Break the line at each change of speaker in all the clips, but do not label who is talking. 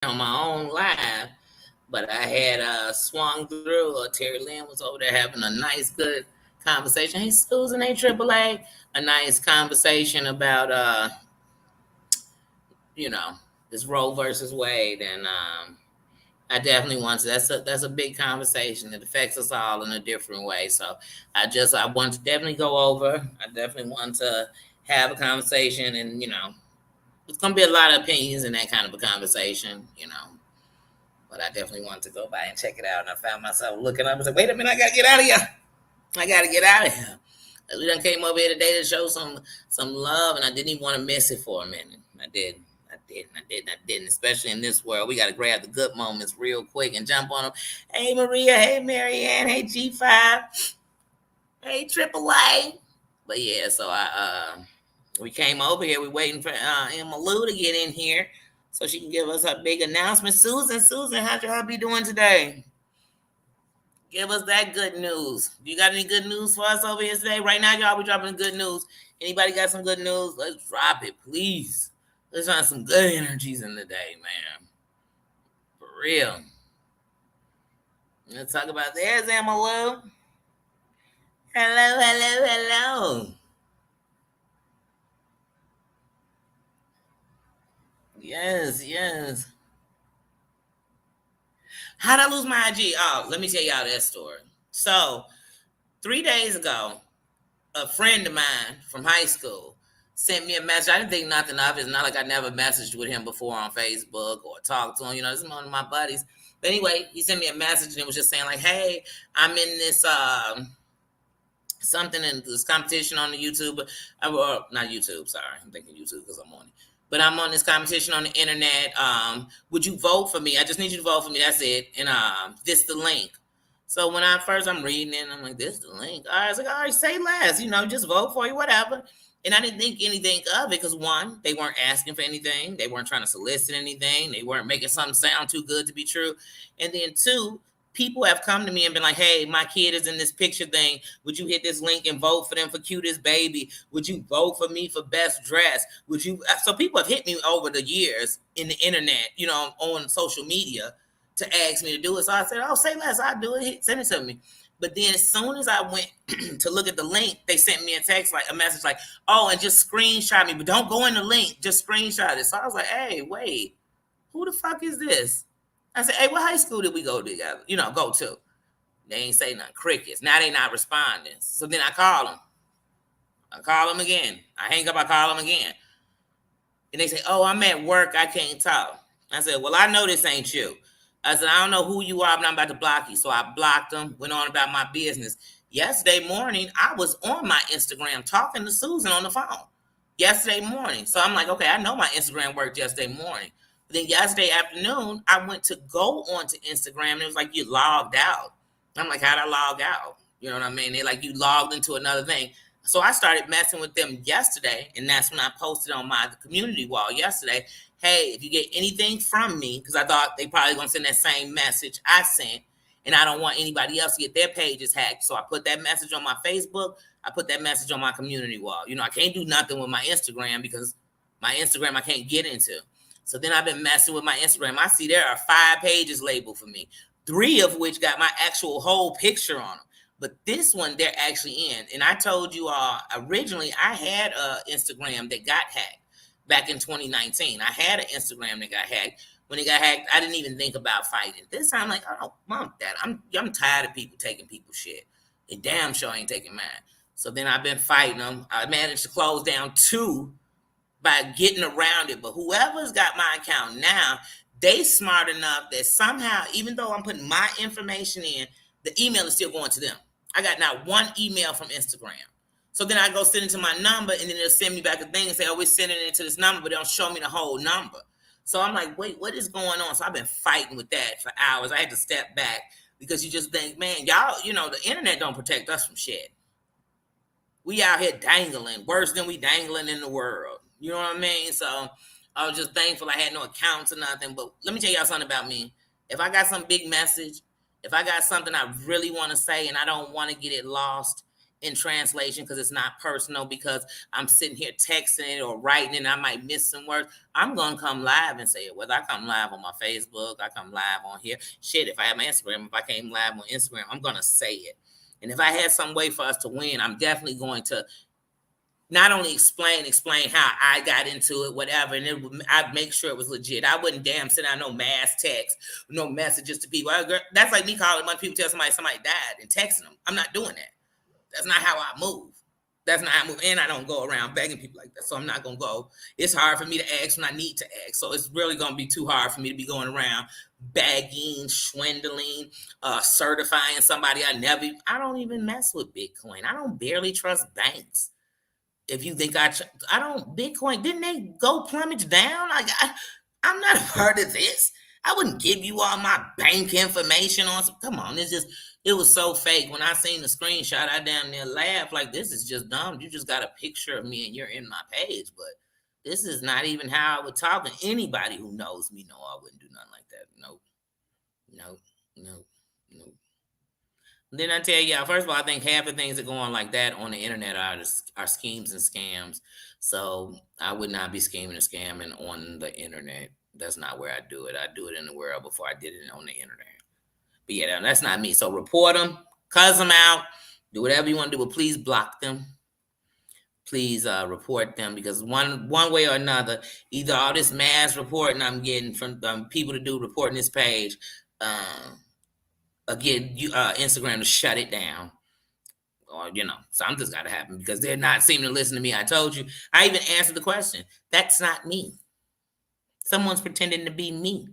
on my own live, but I had swung through. Terry Lynn was over there having a nice, good conversation. Hey, Susan, hey, Triple A, a nice conversation about you know, this Roe versus Wade, and I definitely want to. That's a big conversation. It affects us all in a different way. So I want to definitely go over. I definitely want to have a conversation, and it's gonna be a lot of opinions in that kind of a conversation. But I definitely wanted to go by and check it out. And I found myself looking up and said, "Wait a minute, I gotta get out of here. I gotta get out of here." We done came over here today to show some love, and I didn't even want to miss it for a minute. I didn't. I didn't. Especially in this world, we got to grab the good moments real quick and jump on them. Hey Maria, hey Marianne, hey G5, hey Triple A. But yeah, so we came over here. We're waiting for Emma Lou to get in here so she can give us her big announcement. Susan, how's your hubby doing today? Give us that good news. You got any good news for us over here today? Right now, y'all, we dropping good news. Anybody got some good news? Let's drop it, please. Let's find some good energies in the day, man. For real. Let's talk about there's Emma Lou. Hello. Yes. How'd I lose my IG? Oh, let me tell y'all that story. So, 3 days ago, a friend of mine from high school sent me a message. I didn't think nothing of it. It's not like I never messaged with him before on Facebook or talked to him. This is one of my buddies. But anyway, he sent me a message and it was just saying like, "Hey, I'm in this something in this competition on the YouTube. Not YouTube. Sorry, I'm thinking YouTube because I'm on it. But I'm on this competition on the internet. Would you vote for me? I just need you to vote for me. That's it. And this the link." So when I'm reading it, I'm like, "This the link." I was like, "All right, say less. Just vote for you, whatever." And I didn't think anything of it because one, they weren't asking for anything, they weren't trying to solicit anything, they weren't making something sound too good to be true. And then two, people have come to me and been like, "Hey, my kid is in this picture thing. Would you hit this link and vote for them for cutest baby? Would you vote for me for best dress? Would you?" So people have hit me over the years in the internet, on social media to ask me to do it. So I said, "Oh, say less. I'll do it. Send it to me." But then as soon as I went to look at the link, they sent me a message like, "Oh, and just screenshot me, but don't go in the link. Just screenshot it." So I was like, "Hey, wait, who the fuck is this?" I said, "Hey, what high school did we go together? Go to?" They ain't say nothing. Crickets. Now they not responding. So then I call them. I call them again. I hang up. I call them again. And they say, "Oh, I'm at work. I can't talk." I said, "Well, I know this ain't you." I said, "I don't know who you are, but I'm about to block you." So I blocked them, went on about my business. Yesterday morning, I was on my Instagram talking to Susan on the phone. Yesterday morning. So I'm like, okay, I know my Instagram worked yesterday morning. But then yesterday afternoon, I went to go onto Instagram and it was like, "You logged out." I'm like, "How'd I log out?" You know what I mean? They like, "You logged into another thing." So I started messing with them yesterday, and that's when I posted on my community wall yesterday, "Hey, if you get anything from me," because I thought they probably gonna send that same message I sent, and I don't want anybody else to get their pages hacked. So I put that message on my Facebook. I put that message on my community wall. I can't do nothing with my Instagram because my Instagram I can't get into. So then I've been messing with my Instagram. I see there are 5 pages labeled for me, 3 of which got my actual whole picture on them. But this one they're actually in. And I told you all originally I had a Instagram that got hacked back in 2019. I had an Instagram that got hacked. When it got hacked, I didn't even think about fighting. This time, I'm like, I don't want that. I'm tired of people taking people's shit. And damn sure ain't taking mine. So then I've been fighting them. I managed to close down 2 by getting around it. But whoever's got my account now, they smart enough that somehow, even though I'm putting my information in, the email is still going to them. I got not one email from Instagram. So then I go send it to my number, and then they'll send me back a thing and say, "Oh, we're sending it to this number," but they don't show me the whole number. So I'm like, wait, what is going on? So I've been fighting with that for hours. I had to step back because you just think, man, y'all, the internet don't protect us from shit. We out here dangling worse than we dangling in the world. You know what I mean? So I was just thankful I had no accounts or nothing. But let me tell y'all something about me. If I got some big message, if I got something I really want to say and I don't want to get it lost, in translation because it's not personal, because I'm sitting here texting it or writing it and I might miss some words. I'm going to come live and say it. Whether I come live on my Facebook, I come live on here. Shit, if I have my Instagram, if I came live on Instagram, I'm going to say it. And if I had some way for us to win, I'm definitely going to not only explain how I got into it, whatever, and I'd make sure it was legit. I wouldn't send out no mass text, no messages to people. That's like me calling a bunch of people, tell somebody died and texting them. I'm not doing that. That's not how I move. That's not how I move. And I don't go around begging people like that. So I'm not going to go. It's hard for me to ask when I need to ask. So it's really going to be too hard for me to be going around begging, swindling, certifying somebody I don't even mess with Bitcoin. I don't barely trust banks. If you think I don't, Bitcoin, didn't they go plummet down? I'm not a part of this. I wouldn't give you all my bank information on some, come on, it was so fake. When I seen the screenshot, I damn near laughed like, this is just dumb. You just got a picture of me and you're in my page, but this is not even how I would talk. And anybody who knows me know I wouldn't do nothing like that. No. Then I tell y'all, first of all, I think half the things that go on like that on the internet are schemes and scams. So I would not be scheming and scamming on the internet. That's not where I do it. I do it in the world before I did it on the internet. But yeah, that's not me. So report them, cuss them out, do whatever you want to do, but please block them. Please report them, because one way or another, either all this mass reporting I'm getting from people to do reporting this page, again, Instagram to shut it down, or something's got to happen because they're not seeming to listen to me. I told you. I even answered the question. That's not me. Someone's pretending to be me.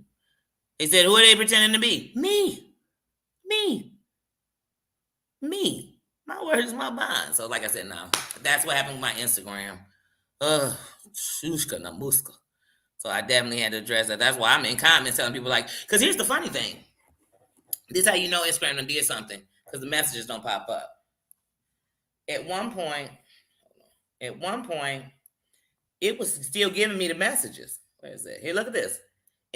They said, who are they pretending to be? Me. My word is my bond. So like I said, no, that's what happened with my Instagram. Shushka na muska. So I definitely had to address that. That's why I'm in comments telling people because here's the funny thing. This is how you know Instagram did something, because the messages don't pop up. At one point, it was still giving me the messages. Where is it? Here, look at this.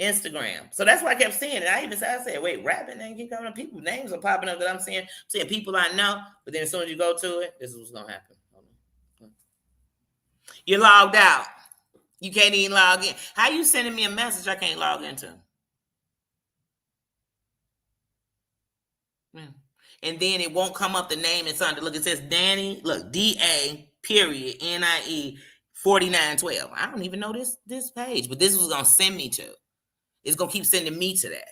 Instagram. So that's why I kept seeing it. I said, wait, rapping name keep coming up. People's names are popping up that I'm seeing. People I know, but then as soon as you go to it, this is what's gonna happen. You're logged out. You can't even log in. How you sending me a message I can't log into? Yeah. And then it won't come up the name and something. Look, it says Danny. Look, DA period NIE 4912. I don't even know this page, but this was gonna send me to. It's gonna keep sending me to that.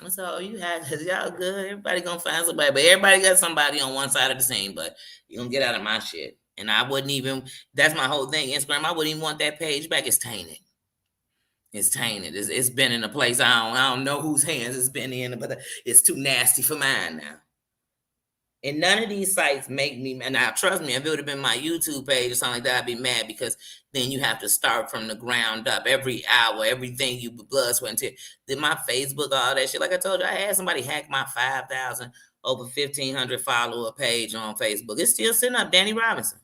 So y'all good. Everybody gonna find somebody, but everybody got somebody on one side of the scene. But you gonna get out of my shit. And I wouldn't even. That's my whole thing. Instagram. I wouldn't even want that page back. It's tainted. It's been in a place I don't know whose hands it's been in, but it's too nasty for mine now. And none of these sites make me, and now trust me, if it would have been my YouTube page or something like that, I'd be mad, because then you have to start from the ground up every hour, everything you blood, sweat, and tears. Then my Facebook, all that shit. Like I told you, I had somebody hack my 5,000 over 1,500 follower page on Facebook. It's still sitting up, Danny Robinson.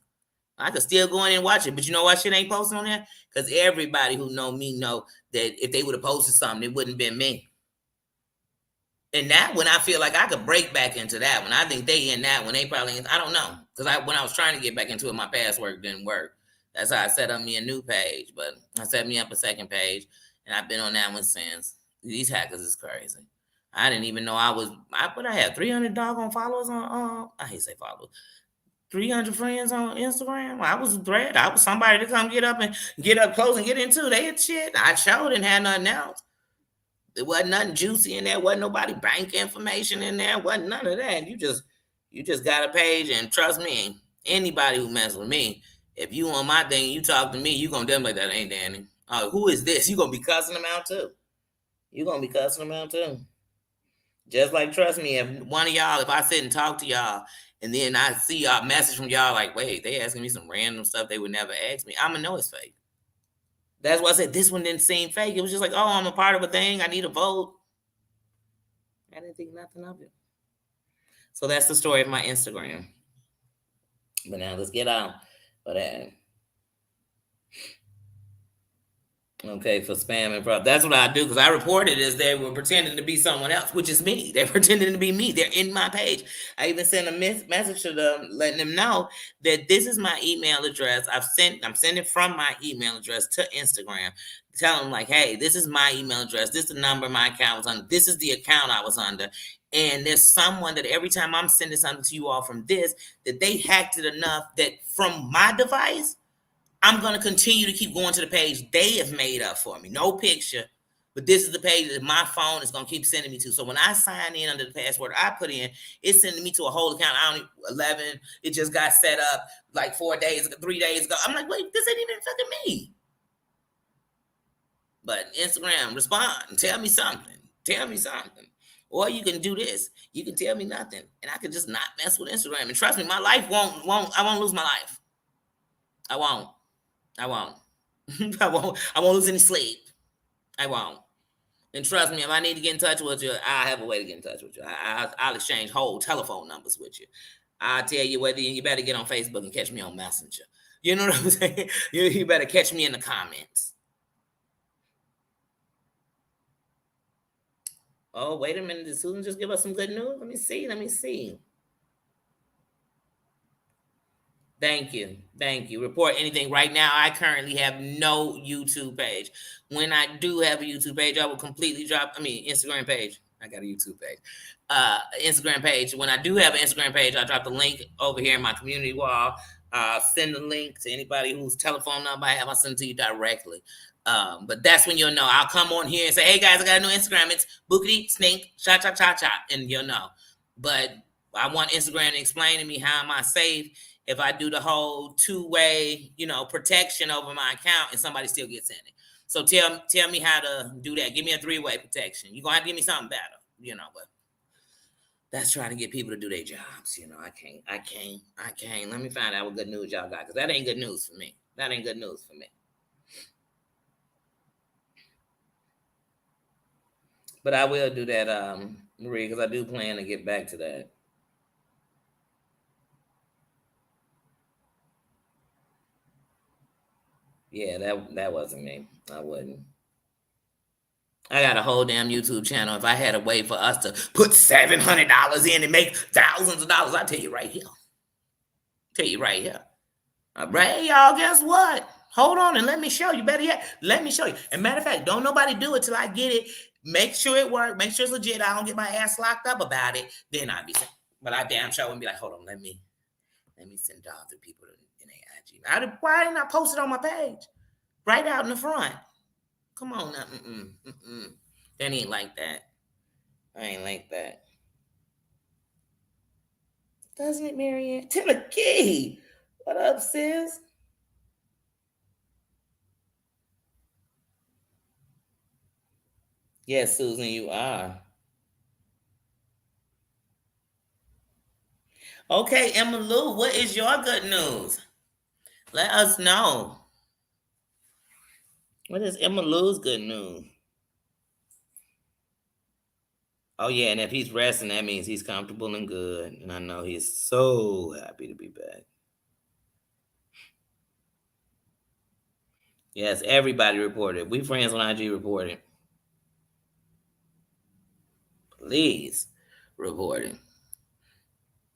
I could still go in and watch it, but you know why shit ain't posted on there? Because everybody who know me know that if they would have posted something, it wouldn't have been me. And that when I feel like I could break back into that one. I think they in that one. They probably, I don't know. Because when I was trying to get back into it, my password didn't work. That's how I set up me a new page. But I set me up a second page, and I've been on that one since. These hackers is crazy. I didn't even know I had 300 doggone followers on, I hate to say followers, 300 friends on Instagram. I was a threat. I was somebody to come get up close and get into. They had shit. I sure didn't have nothing else. There wasn't nothing juicy in there. Wasn't nobody bank information in there. Wasn't none of that. You just got a page, and trust me, anybody who messes with me, if you on my thing, you talk to me, you gonna tell me that ain't Danny. Who is this? You gonna be cussing them out too. Just like, trust me, if one of y'all, if I sit and talk to y'all, and then I see y'all message from y'all like, wait, they asking me some random stuff they would never ask me, I'ma know it's fake. That's why I said this one didn't seem fake. It was just like, oh, I'm a part of a thing. I need a vote. I didn't think nothing of it. So that's the story of my Instagram. But now let's get out. But Okay, for spam and fraud. That's what I do because I reported as they were pretending to be someone else, which is me. They're pretending to be me. They're in my page. I even sent a message to them, letting them know that this is my email address. I'm sending from my email address to Instagram, telling them like, hey, this is my email address. This is the number my account was under. This is the account I was under. And there's someone that every time I'm sending something to you all from this, that they hacked it enough that from my device, I'm going to continue to keep going to the page they have made up for me. No picture, but this is the page that my phone is going to keep sending me to. So when I sign in under the password I put in, it's sending me to a whole account. 11. It just got set up like 3 days ago. I'm like, wait, this ain't even fucking me. But Instagram, respond. Tell me something. Tell me something. Or you can do this. You can tell me nothing, and I can just not mess with Instagram. And trust me, my life won't. I won't lose my life. I won't. I won't. I won't. I won't lose any sleep. I won't. And trust me, if I need to get in touch with you, I have a way to get in touch with you. I'll exchange whole telephone numbers with you. I'll tell you whether you better get on Facebook and catch me on Messenger. You know what I'm saying? You better catch me in the comments. Oh, wait a minute. Did Susan just give us some good news? Let me see. Let me see. Thank you. Thank you. Report anything. Right now, I currently have no YouTube page. When I do have a YouTube page, I will completely Instagram page. I got a YouTube page. Instagram page. When I do have an Instagram page, I drop the link over here in my community wall. Send the link to anybody whose telephone number I have. I'll send it to you directly. But that's when you'll know. I'll come on here and say, hey guys, I got a new Instagram. It's Bookity Snake Cha Cha Cha Cha. And you'll know. But I want Instagram to explain to me how am I safe if I do the whole two-way, protection over my account and somebody still gets in it. So tell me how to do that. Give me a three-way protection. You're gonna have to give me something better, but that's trying to get people to do their jobs. I can't. Let me find out what good news y'all got, because that ain't good news for me. That ain't good news for me. But I will do that, Marie, because I do plan to get back to that. Yeah, that wasn't me. I wouldn't. I got a whole damn YouTube channel. If I had a way for us to put $700 in and make thousands of dollars, I'll tell you right here. Tell you right here. Hey, y'all, guess what? Hold on and let me show you. Better yet, let me show you. And matter of fact, don't nobody do it till I get it. Make sure it works. Make sure it's legit. I don't get my ass locked up about it. Then I'd be saying, but I damn sure wouldn't be like, hold on, let me send dollars to people in their IG. Why didn't I post it on my page? Right out in the front. Come on now. That ain't like that. I ain't like that. Doesn't it, Marianne? Timothy, what up, sis? Yes, Susan, you are. Okay, Emma Lou, what is your good news? Let us know. What is Emma Lou's good news? Oh, yeah, and if he's resting, that means he's comfortable and good. And I know he's so happy to be back. Yes, everybody reported. We friends on IG reported. Please report it.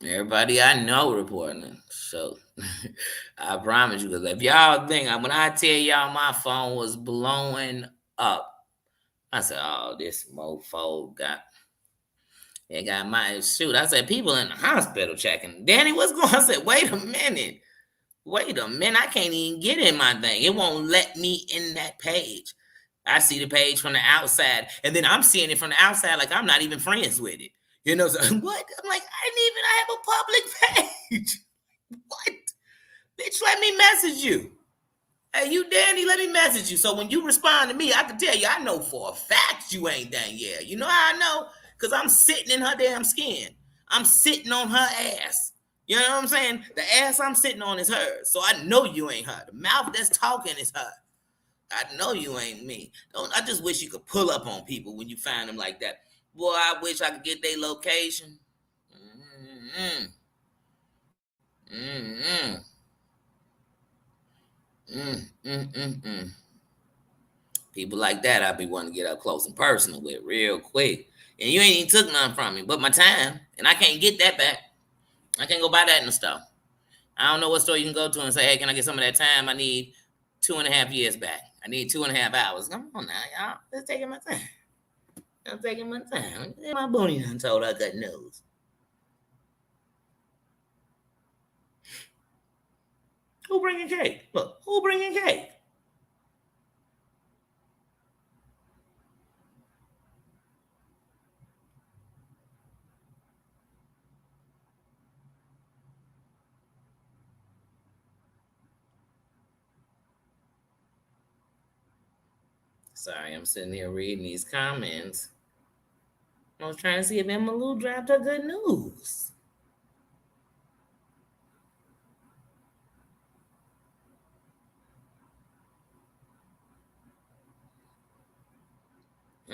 Everybody I know reporting. So I promise you, because if y'all think, when I tell y'all my phone was blowing up, I said, oh, this mofo got my shoot. I said, people in the hospital checking. Danny, what's going on? I said, wait a minute. I can't even get in my thing. It won't let me in that page. I see the page from the outside, and then I'm seeing it from the outside like I'm not even friends with it. So what? I'm like, I have a public page. What? Bitch, let me message you. Hey, you Danny, let me message you. So when you respond to me, I can tell you, I know for a fact you ain't done yet. You know how I know? Because I'm sitting in her damn skin. I'm sitting on her ass. You know what I'm saying? The ass I'm sitting on is hers. So I know you ain't her. The mouth that's talking is her. I know you ain't me. I just wish you could pull up on people when you find them like that. Boy, I wish I could get their location. Mm-hmm. Mm-hmm. Mm-mm-mm-mm. People like that, I be wanting to get up close and personal with real quick. And you ain't even took none from me, but my time, and I can't get that back. I can't go buy that in the store. I don't know what store you can go to and say, hey, can I get some of that time? I need 2.5 years back. I need 2.5 hours. Come on now, y'all. Just taking my time. I'm taking my time. My booty done told her good news. Who bringing cake? Look, who bringing cake? Sorry, I'm sitting here reading these comments. I was trying to see if Emma Lou dropped her good news.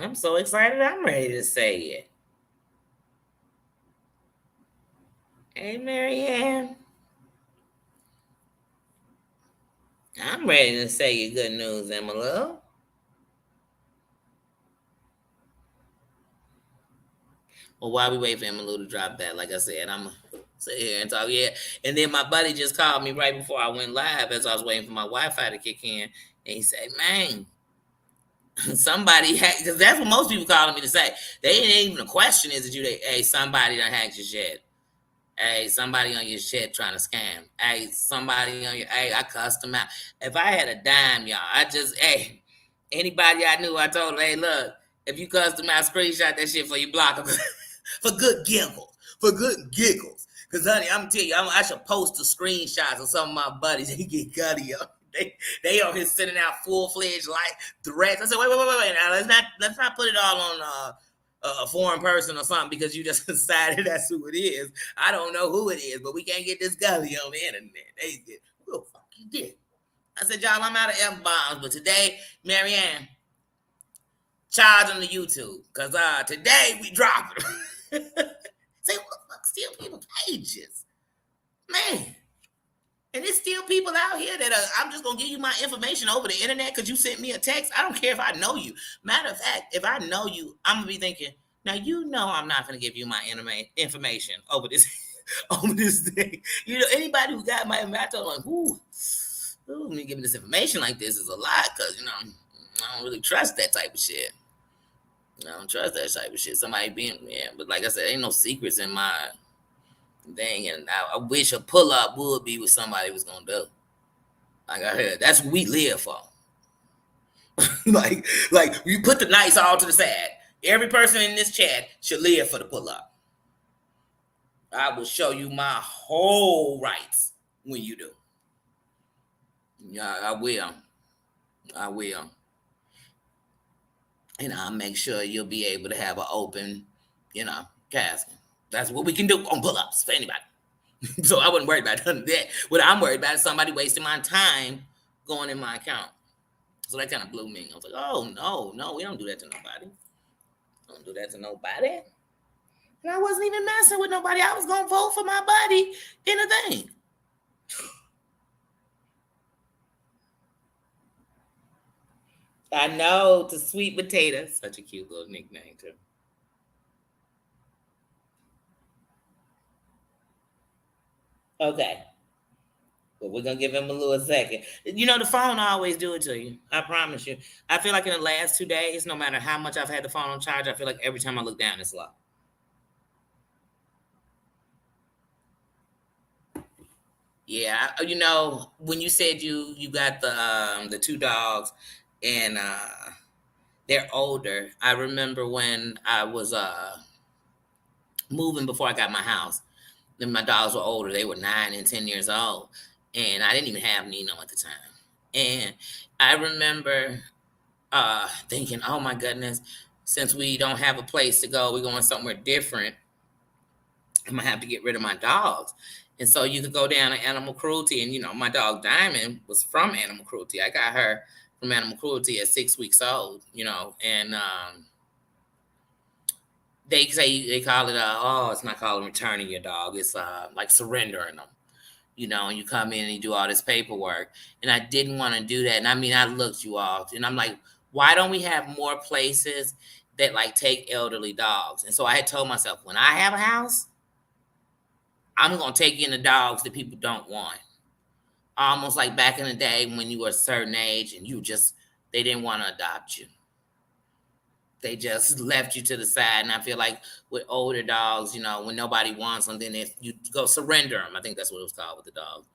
I'm so excited. I'm ready to say it. Hey, Marianne. I'm ready to say your good news, Emma Lou. Well, while we wait for Emma Lou to drop that, like I said, I'm going to sit here and talk. Yeah. And then my buddy just called me right before I went live as I was waiting for my Wi-Fi to kick in. And he said, man, somebody hacked, because that's what most people calling me to say. They ain't even a question, is it you? Hey, somebody done hacked your shit. Hey, somebody on your shit trying to scam. Hey, somebody on your, hey, I cussed them out. If I had a dime, y'all, hey, anybody I knew, I told them, hey, look, if you cussed them out, screenshot that shit for you block them. For good giggles. For good giggles. Because, honey, I'm telling you, I should post the screenshots of some of my buddies. They get gutty up. They are here sending out full-fledged like threats. I said, wait. Now, let's not put it all on a foreign person or something because you just decided that's who it is. I don't know who it is, but we can't get this gully on the internet. They did. Who the fuck you did? I said, y'all, I'm out of F-bombs, but today, Marianne, charge on the YouTube because today we dropped it. Say, what the fuck, steal people pages? Man. And there's still people out here that I'm just going to give you my information over the internet because you sent me a text. I don't care if I know you. Matter of fact, if I know you, I'm going to be thinking, now you know I'm not going to give you my information over this over this thing. You know, anybody who got my information, I told them, me giving this information like this is a lot because, you know, I don't really trust that type of shit. I don't trust that type of shit. Somebody being, yeah, but like I said, ain't no secrets in my thing, and I wish a pull up would be what somebody was gonna do. Like I heard, that's what we live for. like you put the nights all to the side. Every person in this chat should live for the pull up. I will show you my whole rights when you do. Yeah, I will. And I'll make sure you'll be able to have an open, casting. That's what we can do on pull-ups for anybody. So I wasn't worried about none of that. What I'm worried about is somebody wasting my time going in my account. So that kind of blew me. I was like, oh, no, we don't do that to nobody. Don't do that to nobody. And I wasn't even messing with nobody. I was going to vote for my buddy in a thing. I know, the sweet potato. Such a cute little nickname, too. Okay. But we're going to give him a little second. You know, the phone always do it to you. I promise you. I feel like in the last 2 days, no matter how much I've had the phone on charge, I feel like every time I look down, it's low. Yeah, you know, when you said you got the 2 dogs and they're older, I remember when I was moving before I got my house. Then my dogs were older; they were 9 and 10 years old, and I didn't even have Nino at the time. And I remember thinking, "Oh my goodness, since we don't have a place to go, we're going somewhere different. I'm gonna have to get rid of my dogs." And so you could go down to animal cruelty, and my dog Diamond was from animal cruelty. I got her from animal cruelty at 6 weeks old, and they call it it's not called returning your dog. It's like surrendering them, and you come in and you do all this paperwork. And I didn't want to do that. And I mean, I looked you off and I'm like, Why don't we have more places that like take elderly dogs? And so I had told myself, when I have a house, I'm gonna take in the dogs that people don't want. Almost like back in the day when you were a certain age and they didn't want to adopt you. They just left you to the side. And I feel like with older dogs, when nobody wants them, then if you go surrender them, I think that's what it was called with the dog.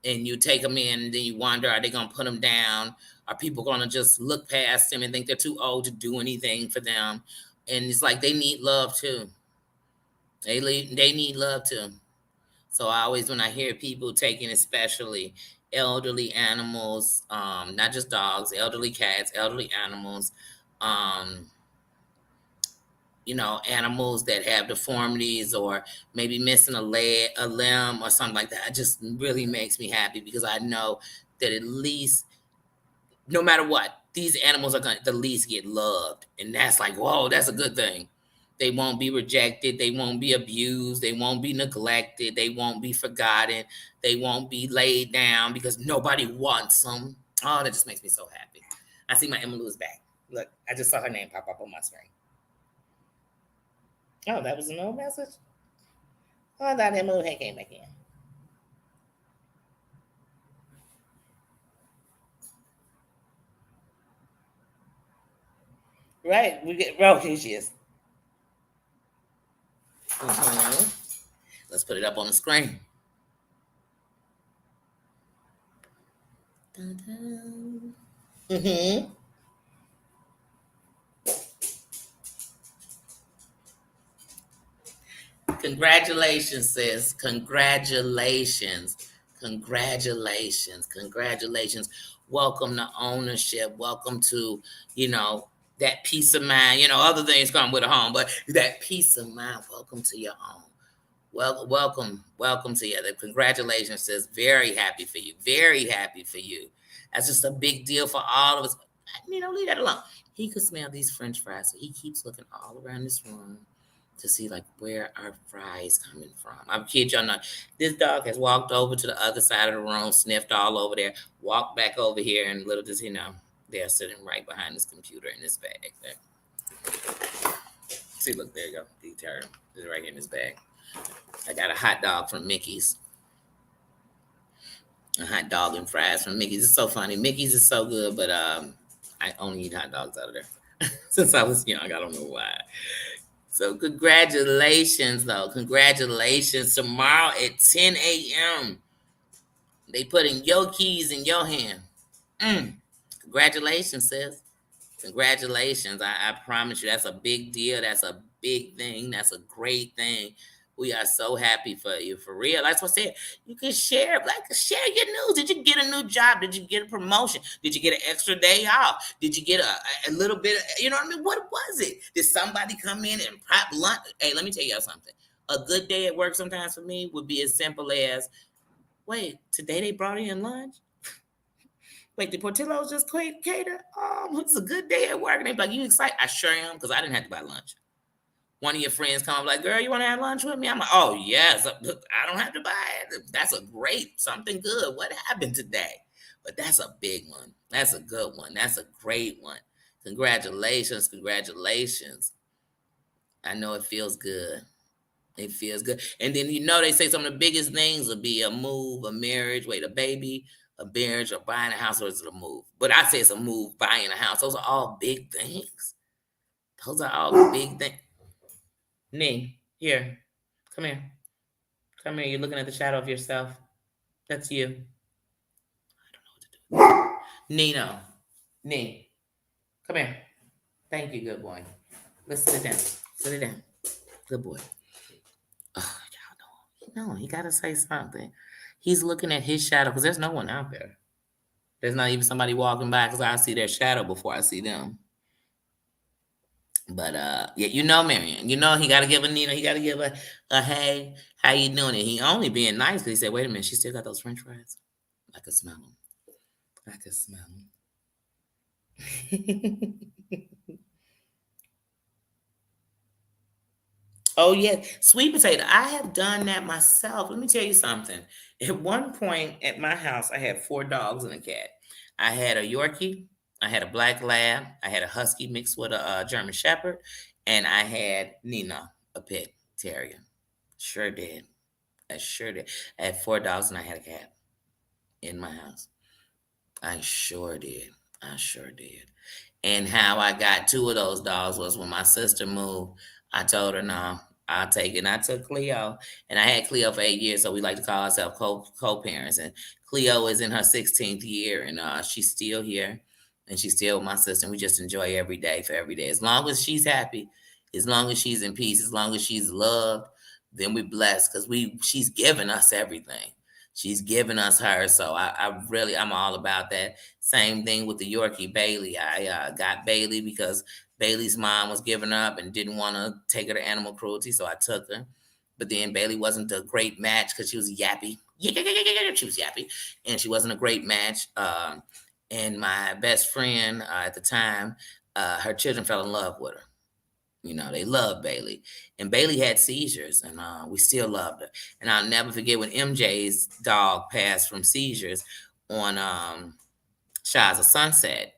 And you take them in, and then you wonder, are they going to put them down? Are people going to just look past them and think they're too old to do anything for them? And it's like they need love too. They need love too. So I always, when I hear people taking, especially elderly animals, not just dogs, elderly cats, elderly animals, um, animals that have deformities or maybe missing a leg, a limb, or something like that, it just really makes me happy because I know that at least, no matter what, these animals are going to at least get loved. And that's like, whoa, that's a good thing. They won't be rejected. They won't be abused. They won't be neglected. They won't be forgotten. They won't be laid down because nobody wants them. Oh, that just makes me so happy. I see my Emma Lou's back. Look, I just saw her name pop up on my screen. Oh, that was an old message? Oh, I thought Emma Lou had came back in. Right, we get, oh, here she is. Mm-hmm. Let's put it up on the screen. Mm-hmm. Congratulations, sis. Congratulations. Congratulations. Welcome to ownership. Welcome to, that peace of mind. Other things come with a home, but that peace of mind. Welcome to your own. Well, welcome to you. Congratulations, sis. Very happy for you. Very happy for you. That's just a big deal for all of us. Leave that alone. He could smell these French fries, so he keeps looking all around this room to see like where our fries coming from. I'm kid y'all not. This dog has walked over to the other side of the room, sniffed all over there, walked back over here, and little does he know, they're sitting right behind this computer in this bag. There. See, look, there you go. Detail is right here in this bag. I got a hot dog from Mickey's. A hot dog and fries from Mickey's. It's so funny. Mickey's is so good, but I only eat hot dogs out of there. Since I was young, I don't know why. So congratulations, though. Congratulations. Tomorrow at 10 a.m., they putting your keys in your hand. Congratulations, sis. Congratulations. I promise you, that's a big deal. That's a big thing. That's a great thing. We are so happy for you, for real. That's what I said. You can share your news. Did you get a new job? Did you get a promotion? Did you get an extra day off? Did you get a little bit of, you know what I mean? What was it? Did somebody come in and prep lunch? Hey, let me tell you something. A good day at work sometimes for me would be as simple as, wait, today they brought in lunch? Wait, the Portillo's just cater? It's a good day at work. And they be like, you excited? I sure am, because I didn't have to buy lunch. One of your friends come like, girl, you want to have lunch with me? I'm like, oh, yes. I don't have to buy it. That's a great, something good. What happened today? But that's a big one. That's a good one. That's a great one. Congratulations. I know it feels good. It feels good. And then, they say some of the biggest things will be a move, a marriage, a baby, a marriage, or buying a house, or is it a move? But I say it's a move, buying a house. Those are all big things. Those are all big things. Nee, here. Come here. Come here. You're looking at the shadow of yourself. That's you. I don't know what to do. Nino. Nee. Come here. Thank you, good boy. Let's sit it down. Sit it down. Good boy. Oh, y'all know. He got to say something. He's looking at his shadow because there's no one out there. There's not even somebody walking by because I see their shadow before I see them. But yeah, Marion, he got to give a Nina, he got to give a hey, how you doing? And he only being nice because he said, wait a minute, she still got those French fries. I could smell them. I could smell them. Oh yeah, sweet potato. I have done that myself. Let me tell you something. At one point at my house, I had 4 dogs and a cat. I had a Yorkie, I had a black lab, I had a husky mixed with a German shepherd, and I had Nina, a pit terrier. Sure did. I sure did. I had 4 dogs and I had a cat in my house. I sure did. I sure did. And how I got two of those dogs was when my sister moved. I told her, no, I'll take it. And I took Cleo. And I had Cleo for 8 years, so we like to call ourselves co-parents. And Cleo is in her 16th year, and she's still here. And she's still with my sister. And we just enjoy every day for every day. As long as she's happy, as long as she's in peace, as long as she's loved, then we're blessed because she's given us everything. She's given us her. So I'm all about that. Same thing with the Yorkie Bailey. I got Bailey because Bailey's mom was giving up and didn't want to take her to animal cruelty, so I took her. But then Bailey wasn't a great match because she was yappy. Yeah, she was yappy, and she wasn't a great match. And my best friend at the time, her children fell in love with her. You know, they loved Bailey. And Bailey had seizures, and we still loved her. And I'll never forget when MJ's dog passed from seizures on Shires of Sunset.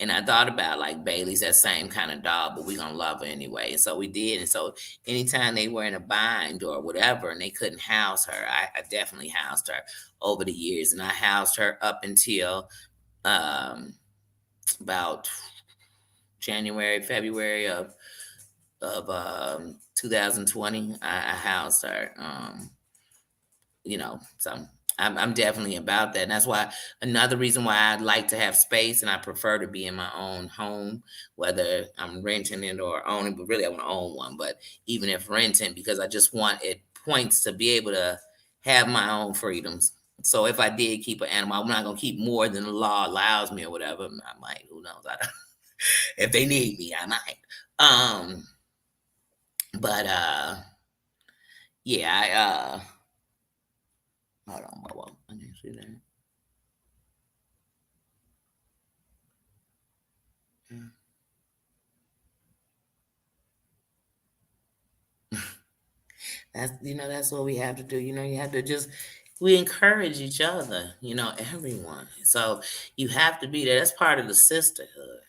And I thought about like Bailey's that same kind of dog, but we gonna love her anyway. And so we did. And so anytime they were in a bind or whatever and they couldn't house her, I definitely housed her over the years. And I housed her up until about January, February of 2020. I housed her. So I'm definitely about that. And that's why another reason why I'd like to have space and I prefer to be in my own home, whether I'm renting it or owning, but really I want to own one. But even if renting, because I just want at points to be able to have my own freedoms. So if I did keep an animal, I'm not gonna keep more than the law allows me or whatever. I might, who knows? I don't, if they need me, I might. But yeah, hold on, I didn't see that. That's what we have to do. You have to just we encourage each other, everyone. So you have to be there. That's part of the sisterhood.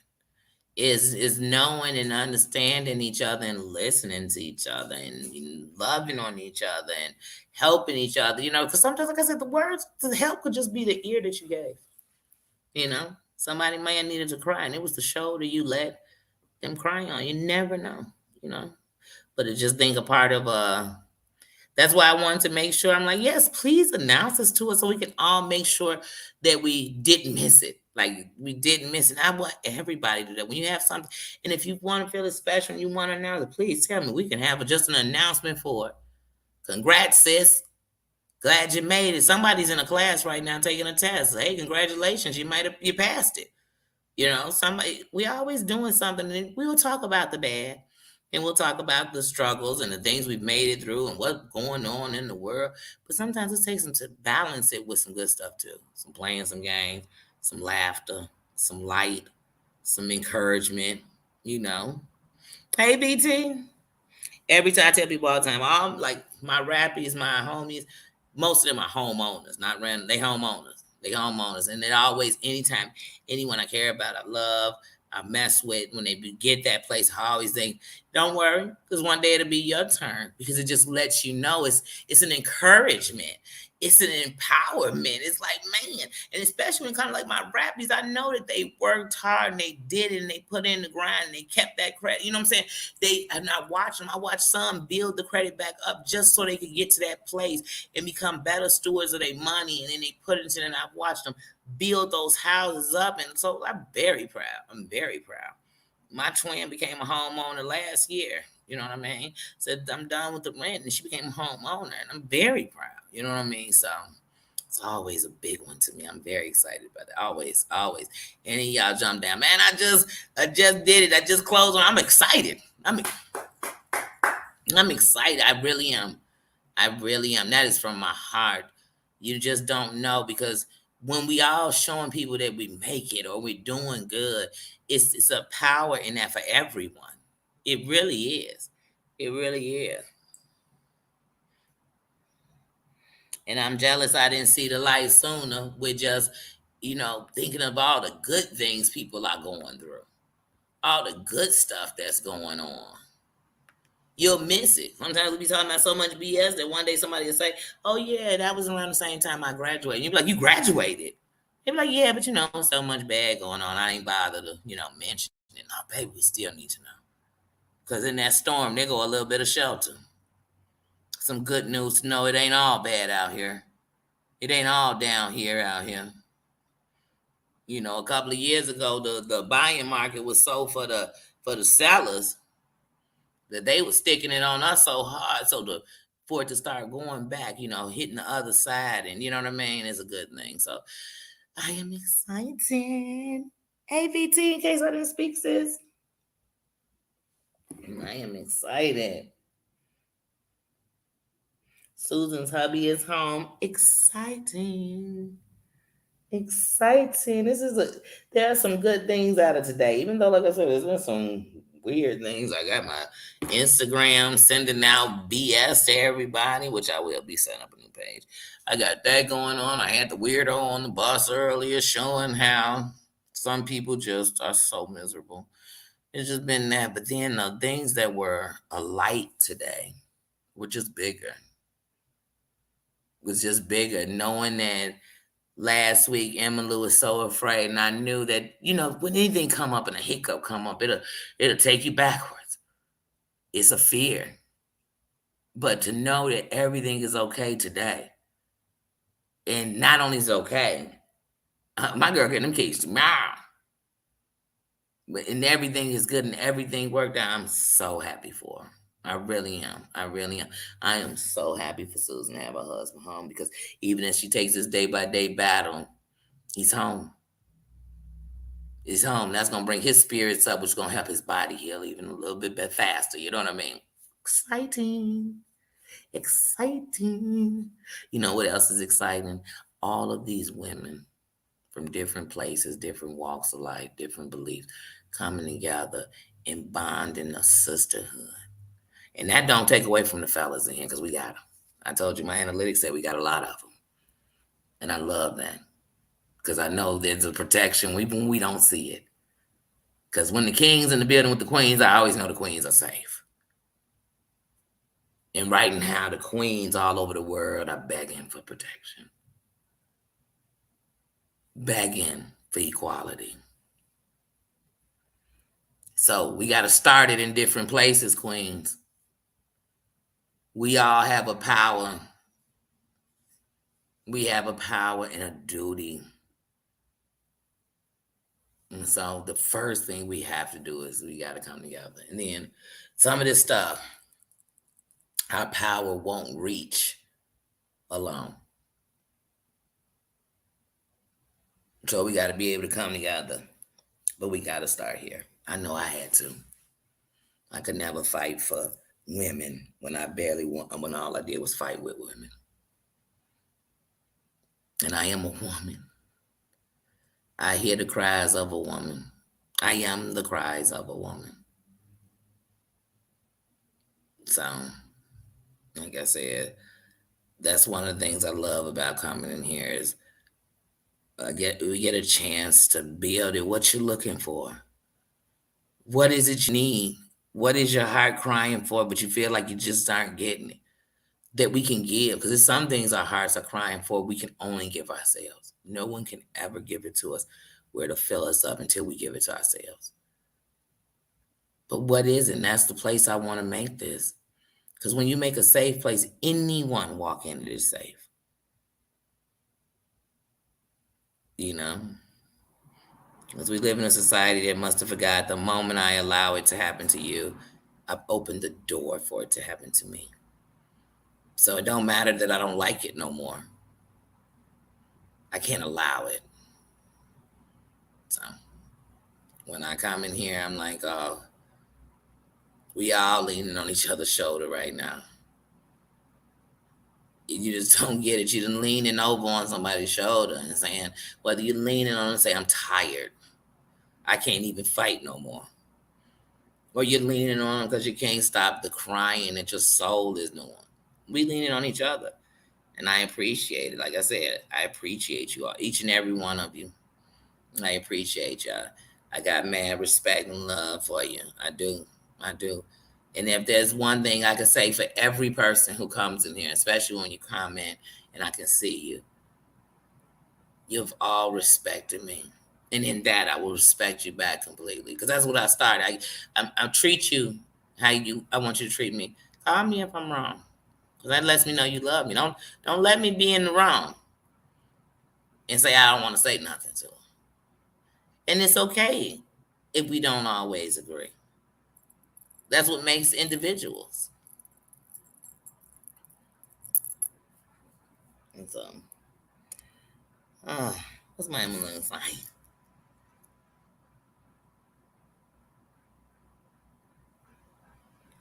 Is knowing and understanding each other and listening to each other and loving on each other and helping each other, because sometimes, like I said, the words to help could just be the ear that you gave. Somebody may have needed to cry and it was the shoulder you let them cry on. You never know, you know. But it's just think a part of that's why I wanted to make sure. I'm like, yes, please announce this to us so we can all make sure that we didn't miss it. Like we didn't miss it. I want everybody to do that. When you have something, and if you want to feel it special and you want to announce it, please tell me. We can have just an announcement for it. Congrats, sis. Glad you made it. Somebody's in a class right now taking a test. Hey, congratulations. You passed it. Somebody we always doing something, and we will talk about the bad, and we'll talk about the struggles and the things we've made it through and what's going on in the world. But sometimes it takes them to balance it with some good stuff too. Some playing some games, some laughter, some light, some encouragement, you know. Hey BT. Every time I tell people all the time, all like my rappies, my homies, most of them are homeowners, not random. They homeowners. They homeowners, and it always, anytime, anyone I care about, I love, I mess with, when they get that place, I always think, don't worry, because one day it'll be your turn. Because it just lets you know it's an encouragement. It's an empowerment. It's like, man, and especially when kind of like my rappies, I know that they worked hard and they did it and they put in the grind and they kept that credit. You know what I'm saying? And I watch them. I watch some build the credit back up just so they could get to that place and become better stewards of their money. And then they put it into it. And I've watched them build those houses up. And so I'm very proud. I'm very proud. My twin became a homeowner last year. You know what I mean? Said I'm done with the rent, and she became a homeowner, and I'm very proud. You know what I mean? So it's always a big one to me. I'm very excited about it. Always, always. Any of y'all jump down, man. I just did it. I just closed on. I'm excited. I'm excited. I really am. I really am. That is from my heart. You just don't know, because when we all showing people that we make it or we're doing good, it's a power in that for everyone. It really is. It really is. And I'm jealous I didn't see the light sooner with just thinking of all the good things people are going through, all the good stuff that's going on. You'll miss it. Sometimes we be talking about so much BS that one day somebody will say, "Oh yeah, that was around the same time I graduated." You be like, "You graduated?" They be like, "Yeah, but so much bad going on. I ain't bothered to, mention it." No, baby, we still need to know. Because in that storm, there go a little bit of shelter. Some good news to know it ain't all bad out here. It ain't all down here out here. A couple of years ago, the buying market was so for the sellers that they were sticking it on us so hard, so for it to start going back, hitting the other side, and you know what I mean, it's a good thing. So I am excited. AVT, in case I didn't speak, sis. I am excited. Susan's hubby is home. Exciting. Exciting. There are some good things out of today. Even though, like I said, there's been some weird things. I got my Instagram sending out BS to everybody, which I will be setting up a new page. I got that going on. I had the weirdo on the bus earlier showing how some people just are so miserable. It's just been that. But then the things that were a light today were just bigger. Was just bigger, knowing that last week Emily was so afraid, and I knew that when anything come up and a hiccup come up, it'll take you backwards. It's a fear, but to know that everything is okay today, and not only is it okay, my girl getting them keys tomorrow, and everything is good and everything worked out. I'm so happy for her. I really am. I really am. I am so happy for Susan to have her husband home, because even as she takes this day by day battle, he's home. He's home. That's going to bring his spirits up, which is going to help his body heal even a little bit faster. You know what I mean? Exciting. Exciting. You know what else is exciting? All of these women from different places, different walks of life, different beliefs, coming together and bonding a sisterhood. And that don't take away from the fellas in here, because we got them. I told you my analytics said we got a lot of them. And I love that, because I know there's a protection even when we don't see it. Because when the king's in the building with the queens, I always know the queens are safe. And right now, the queens all over the world are begging for protection, begging for equality. So we got to start it in different places, queens. We all have a power. We have a power and a duty. And so the first thing we have to do is we got to come together. And then some of this stuff, our power won't reach alone. So we got to be able to come together. But we got to start here. I know I had to. I could never fight for women when when all I did was fight with women. And I am a woman. I hear the cries of a woman. I am the cries of a woman. So, like I said, that's one of the things I love about coming in here is we get a chance to build it. What you're looking for? What is it you need? What is your heart crying for, but you feel like you just aren't getting it? That we can give, because there's some things our hearts are crying for, we can only give ourselves. No one can ever give it to us where to fill us up until we give it to ourselves. But what is it? And that's the place I want to make this. Because when you make a safe place, anyone walk in it is safe. Because we live in a society that must have forgot the moment I allow it to happen to you, I've opened the door for it to happen to me. So it don't matter that I don't like it no more. I can't allow it. So when I come in here, I'm like, oh, we all leaning on each other's shoulder right now. You just don't get it. You done leaning over on somebody's shoulder and saying, whether you're leaning on and say, I'm tired. I can't even fight no more. Or you're leaning on because you can't stop the crying that your soul is doing. We leaning on each other. And I appreciate it. Like I said, I appreciate you all, each and every one of you. I appreciate y'all. I got mad respect and love for you. I do. I do. And if there's one thing I can say for every person who comes in here, especially when you comment and I can see you, you've all respected me. And in that, I will respect you back completely. Because that's what I started. I treat you how I want you to treat me. Call me if I'm wrong. Because that lets me know you love me. Don't let me be in the wrong and say I don't want to say nothing to her. And it's okay if we don't always agree. That's what makes individuals. And so, what's my ambulance like?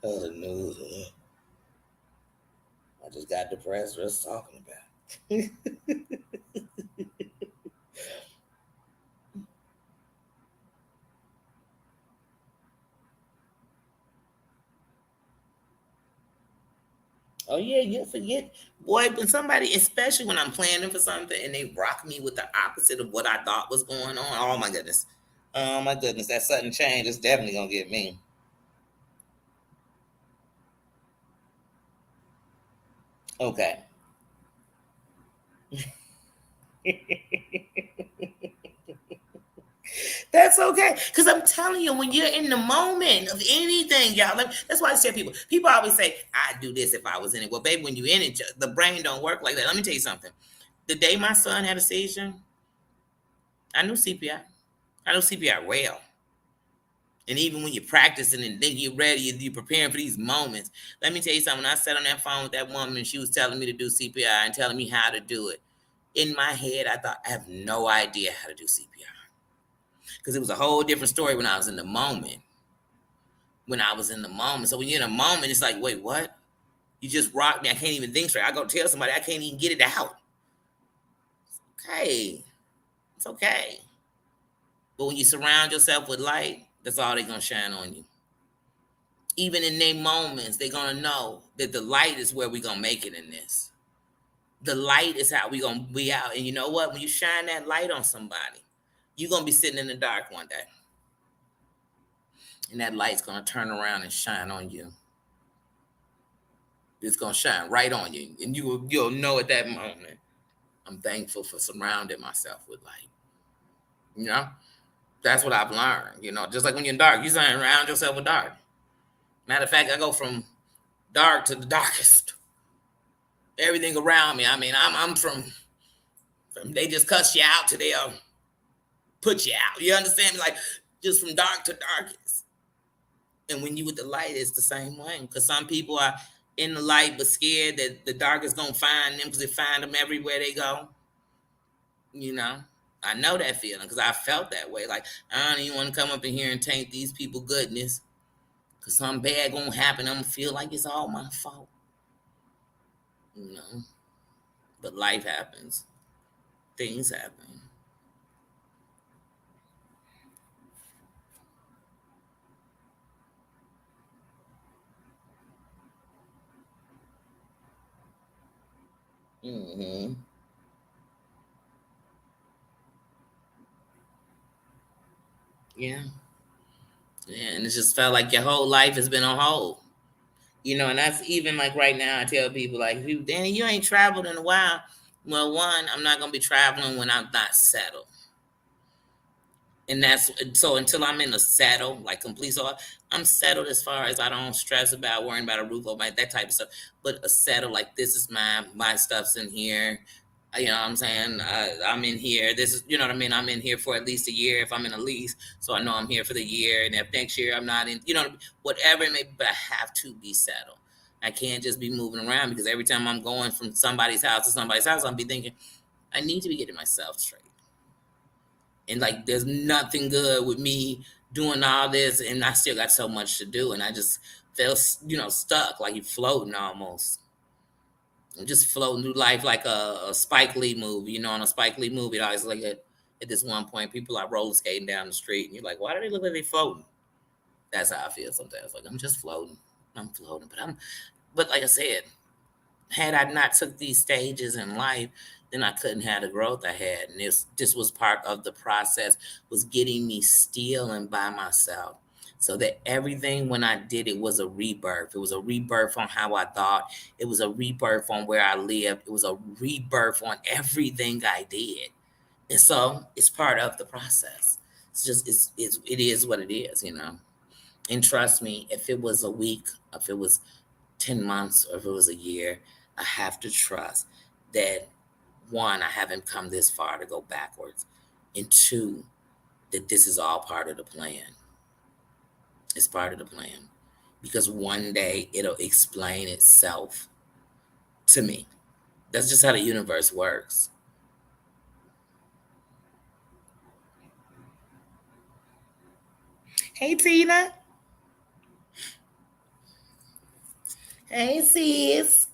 Oh, the news. I just got depressed just talking about it. Oh yeah, you forget, boy. When somebody, especially when I'm planning for something, and they rock me with the opposite of what I thought was going on. Oh my goodness, that sudden change is definitely gonna get me. Okay. That's okay. Because I'm telling you, when you're in the moment of anything, y'all, that's why I tell people always say, I'd do this if I was in it. Well, baby, when you're in it, the brain don't work like that. Let me tell you something. The day my son had a seizure, I knew CPR. I know CPR well. And even when you're practicing and then you're ready, you're preparing for these moments. Let me tell you something. When I sat on that phone with that woman and she was telling me to do CPR and telling me how to do it, in my head, I thought, I have no idea how to do CPR. Because it was a whole different story when I was in the moment. So when you're in a moment, it's like, wait, what? You just rocked me. I can't even think straight. I go tell somebody I can't even get it out. Okay. It's okay. But when you surround yourself with light, that's all they're gonna shine on you. Even in their moments, they're gonna know that the light is where we're gonna make it in this. The light is how we gonna be out. And you know what? When you shine that light on somebody, you're gonna be sitting in the dark one day. And that light's gonna turn around and shine on you. It's gonna shine right on you. And you'll know at that moment, I'm thankful for surrounding myself with light. You know? That's what I've learned. Just like when you're in dark, you surround yourself with dark. Matter of fact, I go from dark to the darkest. Everything around me. I mean, I'm from they just cuss you out to they'll put you out. You understand me? Like just from dark to darkest. And when you with the light, it's the same way. Because some people are in the light but scared that the dark is gonna find them because it find them everywhere they go. You know, I know that feeling because I felt that way. Like I don't even want to come up in here and taint these people goodness because something bad gonna happen. I'm gonna feel like it's all my fault. You know, but life happens. Things happen. Hmm. Yeah. Yeah, and it just felt like your whole life has been on hold. And that's even like right now. I tell people like, Danny, you ain't traveled in a while. Well, one, I'm not gonna be traveling when I'm not settled, and that's so until I'm in a settle, like complete. So I'm settled as far as I don't stress about worrying about a roof over my that type of stuff. But a settle like this is my stuff's in here. You know what I'm saying? I'm in here. This is, you know what I mean? I'm in here for at least a year if I'm in a lease. So I know I'm here for the year. And if next year I'm not in, whatever it may be, but I have to be settled. I can't just be moving around because every time I'm going from somebody's house to somebody's house, I'm be thinking, I need to be getting myself straight. And like, there's nothing good with me doing all this. And I still got so much to do. And I just feel, stuck, like you're floating almost. I'm just floating through life like a Spike Lee movie. On a Spike Lee movie, I was like at this one point, people are roller skating down the street, and you're like, why do they look like they floating? That's how I feel sometimes. Like I'm just floating. I'm floating, but like I said, Had I not took these stages in life, then I couldn't have the growth I had. And this was part of the process, was getting me still and by myself. So that everything when I did it was a rebirth. It was a rebirth on how I thought. It was a rebirth on where I lived. It was a rebirth on everything I did. And so it's part of the process. It's just it is what it is. And trust me, if it was a week, if it was 10 months, or if it was a year, I have to trust that one, I haven't come this far to go backwards. And two, that this is all part of the plan. It's part of the plan. Because one day it'll explain itself to me. That's just how the universe works. Hey, Tina. Hey, sis.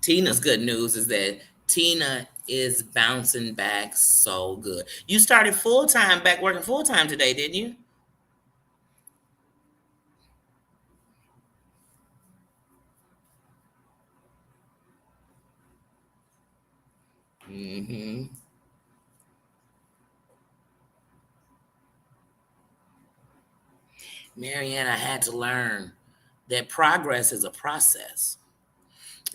Tina's good news is that Tina is bouncing back so good. You started full time back working full time today, didn't you? Mm-hmm. Marianne, I had to learn that progress is a process.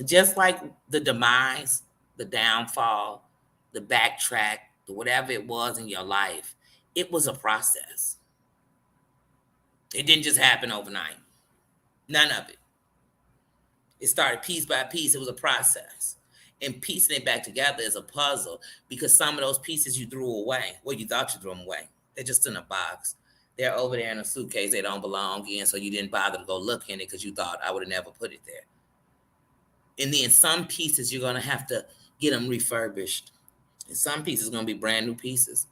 Just like the demise, the downfall, the backtrack, the whatever it was in your life, it was a process. It didn't just happen overnight. None of it. It started piece by piece. It was a process. And piecing it back together is a puzzle because some of those pieces you threw away. Well, you thought you threw them away. They're just in a box. They're over there in a suitcase they don't belong in, so you didn't bother to go look in it because you thought I would have never put it there. And then some pieces you're gonna have to get them refurbished. And some pieces are gonna be brand new pieces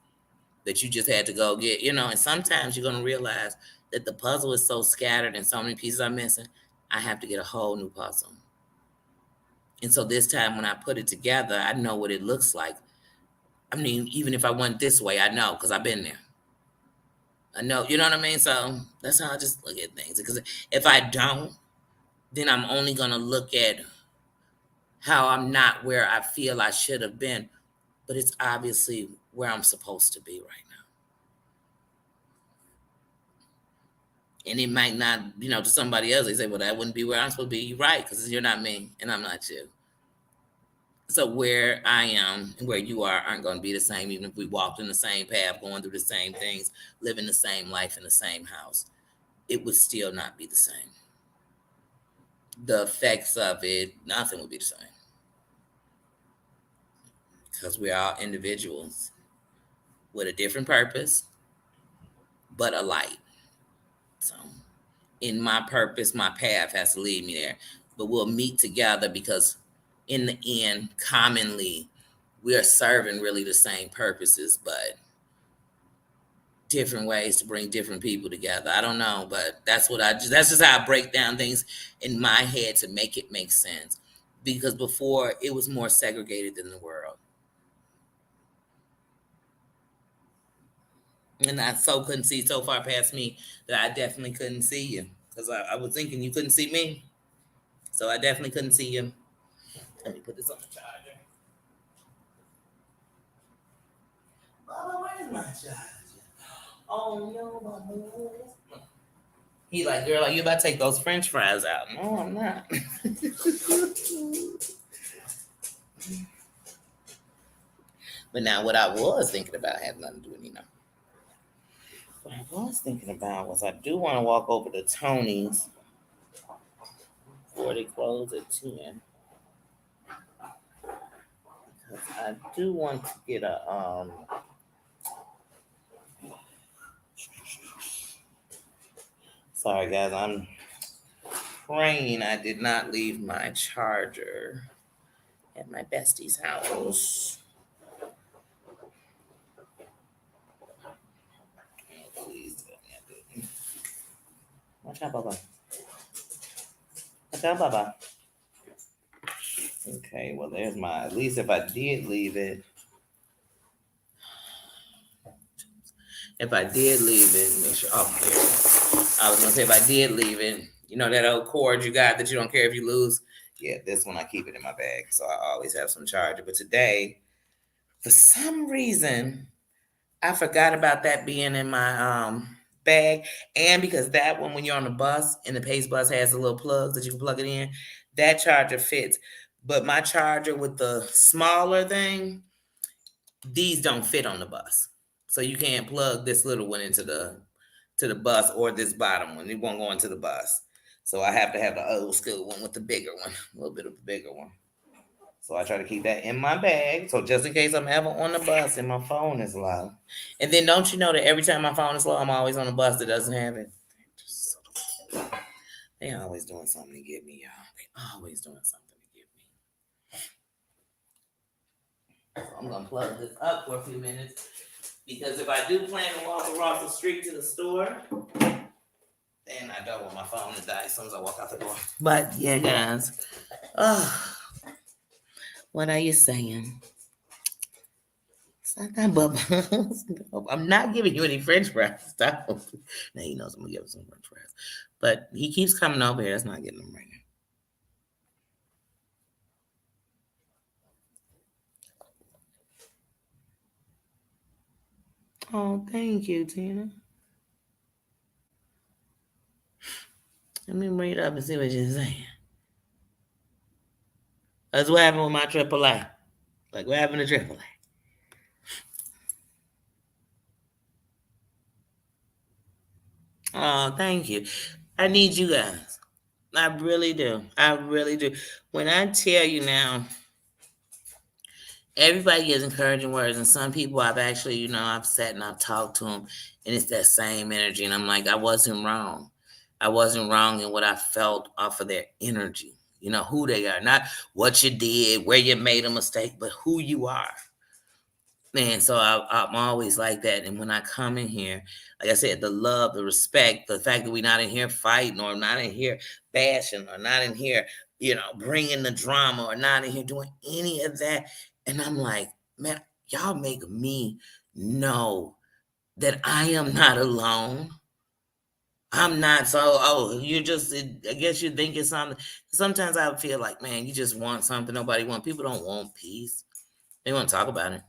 that you just had to go get. And sometimes you're gonna realize that the puzzle is so scattered and so many pieces are missing. I have to get a whole new puzzle. And so this time when I put it together, I know what it looks like. I mean, even if I went this way, I know because I've been there. I know, you know what I mean? So that's how I just look at things. Because if I don't, then I'm only gonna look at how I'm not where I feel I should have been, but it's obviously where I'm supposed to be right now. And it might not, to somebody else, they say, well, that wouldn't be where I'm supposed to be. You're right, because you're not me and I'm not you. So where I am and where you are aren't going to be the same, even if we walked in the same path, going through the same things, living the same life in the same house. It would still not be the same. The effects of it, nothing would be the same. Because we're all individuals with a different purpose, but a light. So in my purpose, my path has to lead me there. But we'll meet together because in the end, commonly, we are serving really the same purposes, but different ways to bring different people together. I don't know, but that's just how I break down things in my head to make it make sense. Because before it was more segregated than the world. And I so couldn't see so far past me that I definitely couldn't see you. Because I was thinking you couldn't see me. So I definitely couldn't see you. Let me put this on the charger. Mama, where's my charger? Oh no, Mama. He like, girl, are you about to take those French fries out? No, I'm not. But now, what I was thinking about had nothing to do with. What I was thinking about was I do want to walk over to Tony's before they close at 10. Because I do want to get a. Sorry, guys, I'm praying I did not leave my charger at my bestie's house. Please. Watch out, Baba. Watch out, Baba. Okay, well, there's my. At least if I did leave it. If I did leave it, make sure. Oh, there. I was gonna say if I did leave it, you know that old cord you got that you don't care if you lose. Yeah, this one I keep it in my bag, so I always have some charger. But today, for some reason, I forgot about that being in my bag, and because that one, when you're on the bus and the Pace bus has the little plugs that you can plug it in, that charger fits. But my charger with the smaller thing, these don't fit on the bus, so you can't plug this little one into the bus or this bottom one. It won't go into the bus. So I have to have the old school one with the bigger one, a little bit of the bigger one. So I try to keep that in my bag. So just in case I'm ever on the bus and my phone is low. And then don't you know that every time my phone is low, I'm always on a bus that doesn't have it. They always doing something to get me, y'all. They always doing something to get me. So I'm gonna plug this up for a few minutes. Because if I do plan to walk across the street to the store, then I don't want my phone to die as soon as I walk out the door. But yeah, guys. What are you saying? It's not that bubbles. I'm not giving you any French fries. Stop. Now he knows I'm gonna give him some French fries. But he keeps coming over here. That's not getting them right now. Oh, thank you, Tina. Let me read up and see what you're saying. That's what happened with my AAA. Like, what happened to AAA? Oh, thank you. I need you guys. I really do. I really do. When I tell you now, everybody gives encouraging words, and some people I've actually, I've sat and I've talked to them, and it's that same energy. And I'm like, I wasn't wrong. I wasn't wrong in what I felt off of their energy. You know, who they are, not what you did, where you made a mistake, but who you are. Man, so I'm always like that. And when I come in here, like I said, the love, the respect, the fact that we're not in here fighting or not in here bashing or not in here, bringing the drama or not in here doing any of that. And I'm like, man, y'all make me know that I am not alone. I'm not you just, I guess you think it's something. Sometimes I feel like, man, you just want something nobody wants. People don't want peace. They want to talk about it.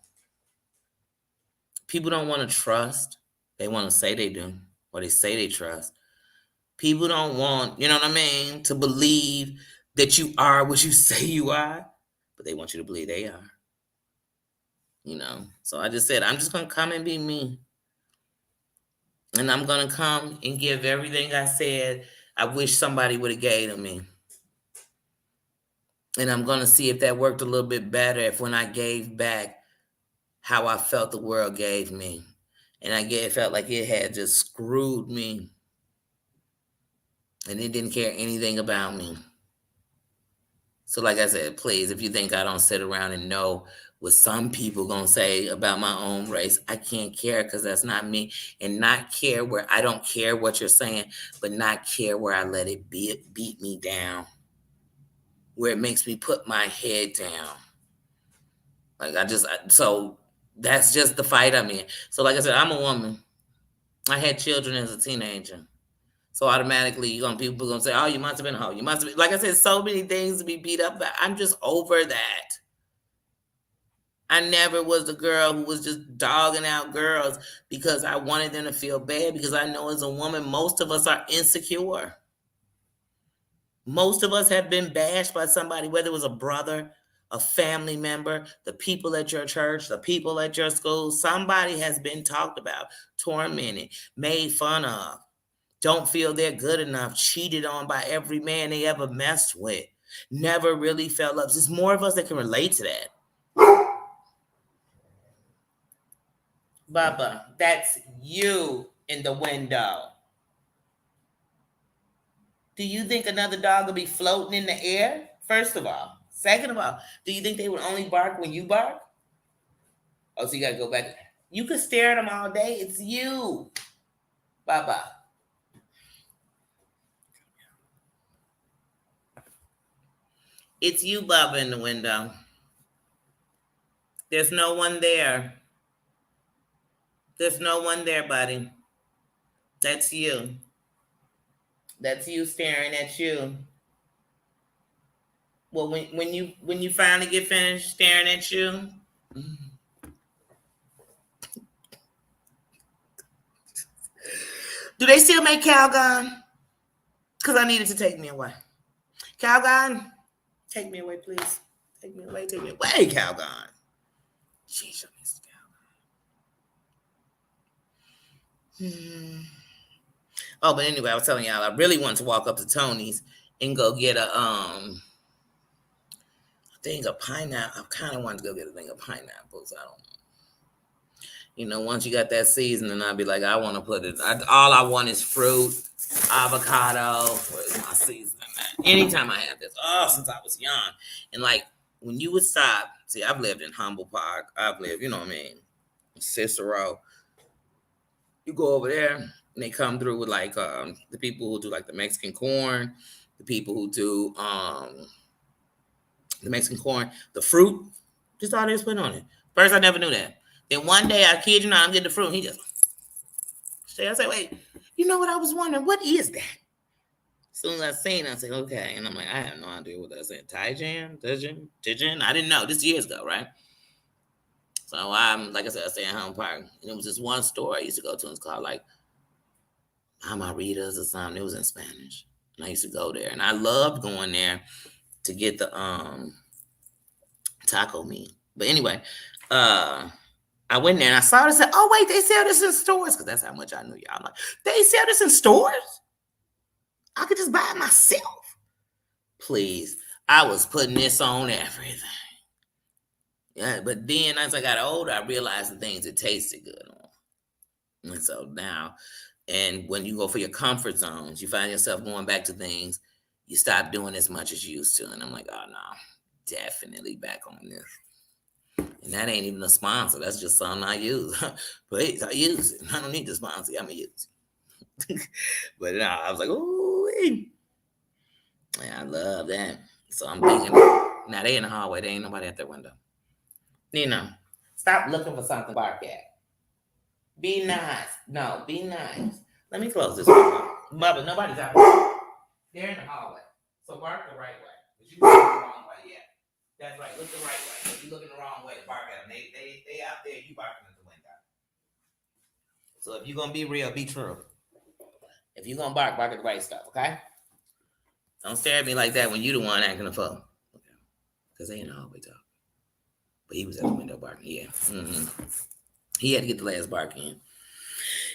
People don't want to trust. They want to say they do, or they say they trust. People don't want, you know what I mean, to believe that you are what you say you are, but they want you to believe they are. So I just said, I'm just going to come and be me. And I'm going to come and give everything I said I wish somebody would have gave to me. And I'm going to see if that worked a little bit better if when I gave back how I felt the world gave me. And it felt like it had just screwed me. And it didn't care anything about me. So like I said, please, if you think I don't sit around and know what some people going to say about my own race, I can't care because that's not me. And not care where I don't care what you're saying, but not care where I let it beat me down. Where it makes me put my head down. So that's just the fight I'm in. So like I said, I'm a woman. I had children as a teenager. So automatically, people gonna say, "Oh, you must have been a hoe. You must have been." Like I said, so many things to be beat up about. I'm just over that. I never was the girl who was just dogging out girls because I wanted them to feel bad. Because I know as a woman, most of us are insecure. Most of us have been bashed by somebody, whether it was a brother, a family member, the people at your church, the people at your school. Somebody has been talked about, tormented, made fun of. Don't feel they're good enough, cheated on by every man they ever messed with, never really felt love. There's more of us that can relate to that. Bubba, that's you in the window. Do you think another dog will be floating in the air? First of all. Second of all, do you think they would only bark when you bark? Oh, so you got to go back. You could stare at them all day. It's you. Bye-bye. It's you, Bubba, in the window. There's no one there. There's no one there, buddy. That's you. That's you staring at you. Well, when you finally get finished staring at you, do they still make Calgon? Because I needed to take me away. Calgon, take me away, please. Take me away, Calgon. Jeez, I miss Calgon. Oh, but anyway, I was telling y'all I really wanted to walk up to Tony's and go get a thing of pineapple. I kind of wanted to go get a thing of pineapples. I don't know. You know, once you got that seasoning, I'd be like, I want to put it. All I want is fruit, avocado. Where's my seasoning at? Anytime I have this, since I was young, and like when you would stop. See, I've lived in Humble Park. I've lived, you know what I mean, Cicero. You go over there, and they come through with like the people who do like the Mexican corn, the people who do the Mexican corn, the fruit. Just all they was putting on it. First, I never knew that. Then one day, I kid you not, I'm getting the fruit. And he just, I say, wait, you know what I was wondering? What is that? As soon as I seen it, I said, okay. And I'm like, I have no idea what that's saying. Tijin? I didn't know. This years ago, right? So I'm, like I said, I stay in Home Park. And it was this one store I used to go to. It's called like Amaritas or something. It was in Spanish. And I used to go there. And I loved going there to get the taco meat. But anyway, I went there and I saw this and said, oh, wait, they sell this in stores. Because that's how much I knew y'all. I'm like, they sell this in stores? I could just buy it myself. Please. I was putting this on everything. Yeah, but then as I got older, I realized the things that tasted good on. And so now, and when you go for your comfort zones, you find yourself going back to things you stop doing as much as you used to. And I'm like, oh, no, definitely back on this. And that ain't even a sponsor. That's just something I use. But I use it. I don't need the sponsor. I'm going to use it. But I was like, ooh, yeah, I love that. So I'm thinking, now they in the hallway. There ain't nobody at their window. Nina, stop looking for something to bark at. Be nice. No, be nice. Let me close this window. Mother, nobody's out there. They're in the hallway. So bark the right way. But you looking the wrong way, yeah. That's right. Look the right way. If you're looking the wrong way, bark at them. They out there, you barking at the window. So if you're going to be real, be true. If you're going to bark at the right stuff, okay? Don't stare at me like that when you the one acting a fool. Because they ain't always talking. But he was at the window barking, yeah. Mm-hmm. He had to get the last bark in.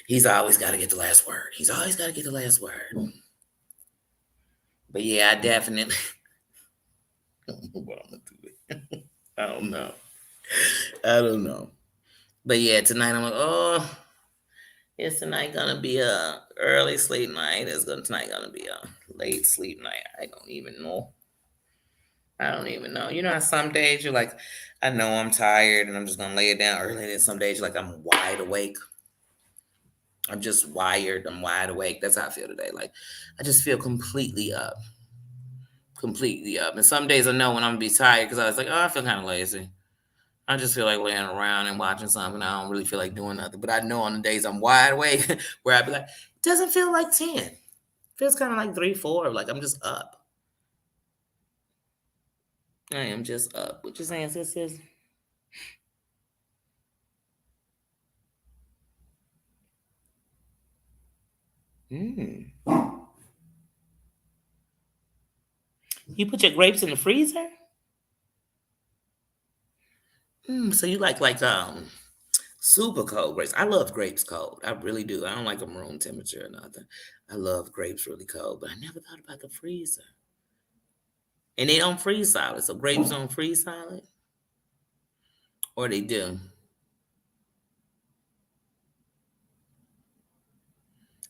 He's always got to get the last word. He's always got to get the last word. But yeah, I definitely... what I'm going to do. I don't know. But yeah, tonight I'm like, oh, is tonight going to be a early sleep night? Is tonight going to be a late sleep night? I don't even know. You know how some days you're like, I know I'm tired and I'm just going to lay it down early. And some days you're like, I'm wide awake. I'm just wired. I'm wide awake. That's how I feel today. Like, I just feel completely up. And some days I know when I'm going to be tired because I was like, oh, I feel kind of lazy. I just feel like laying around and watching something. I don't really feel like doing nothing. But I know on the days I'm wide awake where I be like, it doesn't feel like 10. It feels kind of like 3, 4. Like I'm just up. I am just up. What you saying, sis? You put your grapes in the freezer? So you like super cold grapes. I love grapes cold. I really do. I don't like them room temperature or nothing. I love grapes really cold, but I never thought about the freezer. And they don't freeze solid. So grapes don't freeze solid? Or they do?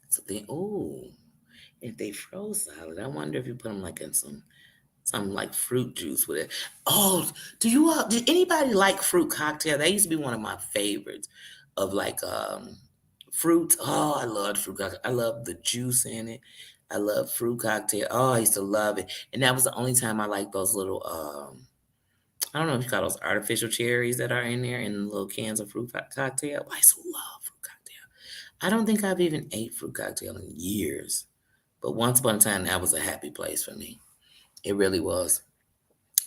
So they, if they froze solid, I wonder if you put them like in some like fruit juice with it. Oh, did anybody like fruit cocktail? That used to be one of my favorites of like fruit. Oh, I loved fruit cocktail. I love the juice in it. I love fruit cocktail. Oh, I used to love it. And that was the only time I liked those little I don't know if you call those artificial cherries that are in there in little cans of fruit cocktail. I used to love fruit cocktail. I don't think I've even ate fruit cocktail in years. But once upon a time, that was a happy place for me. It really was.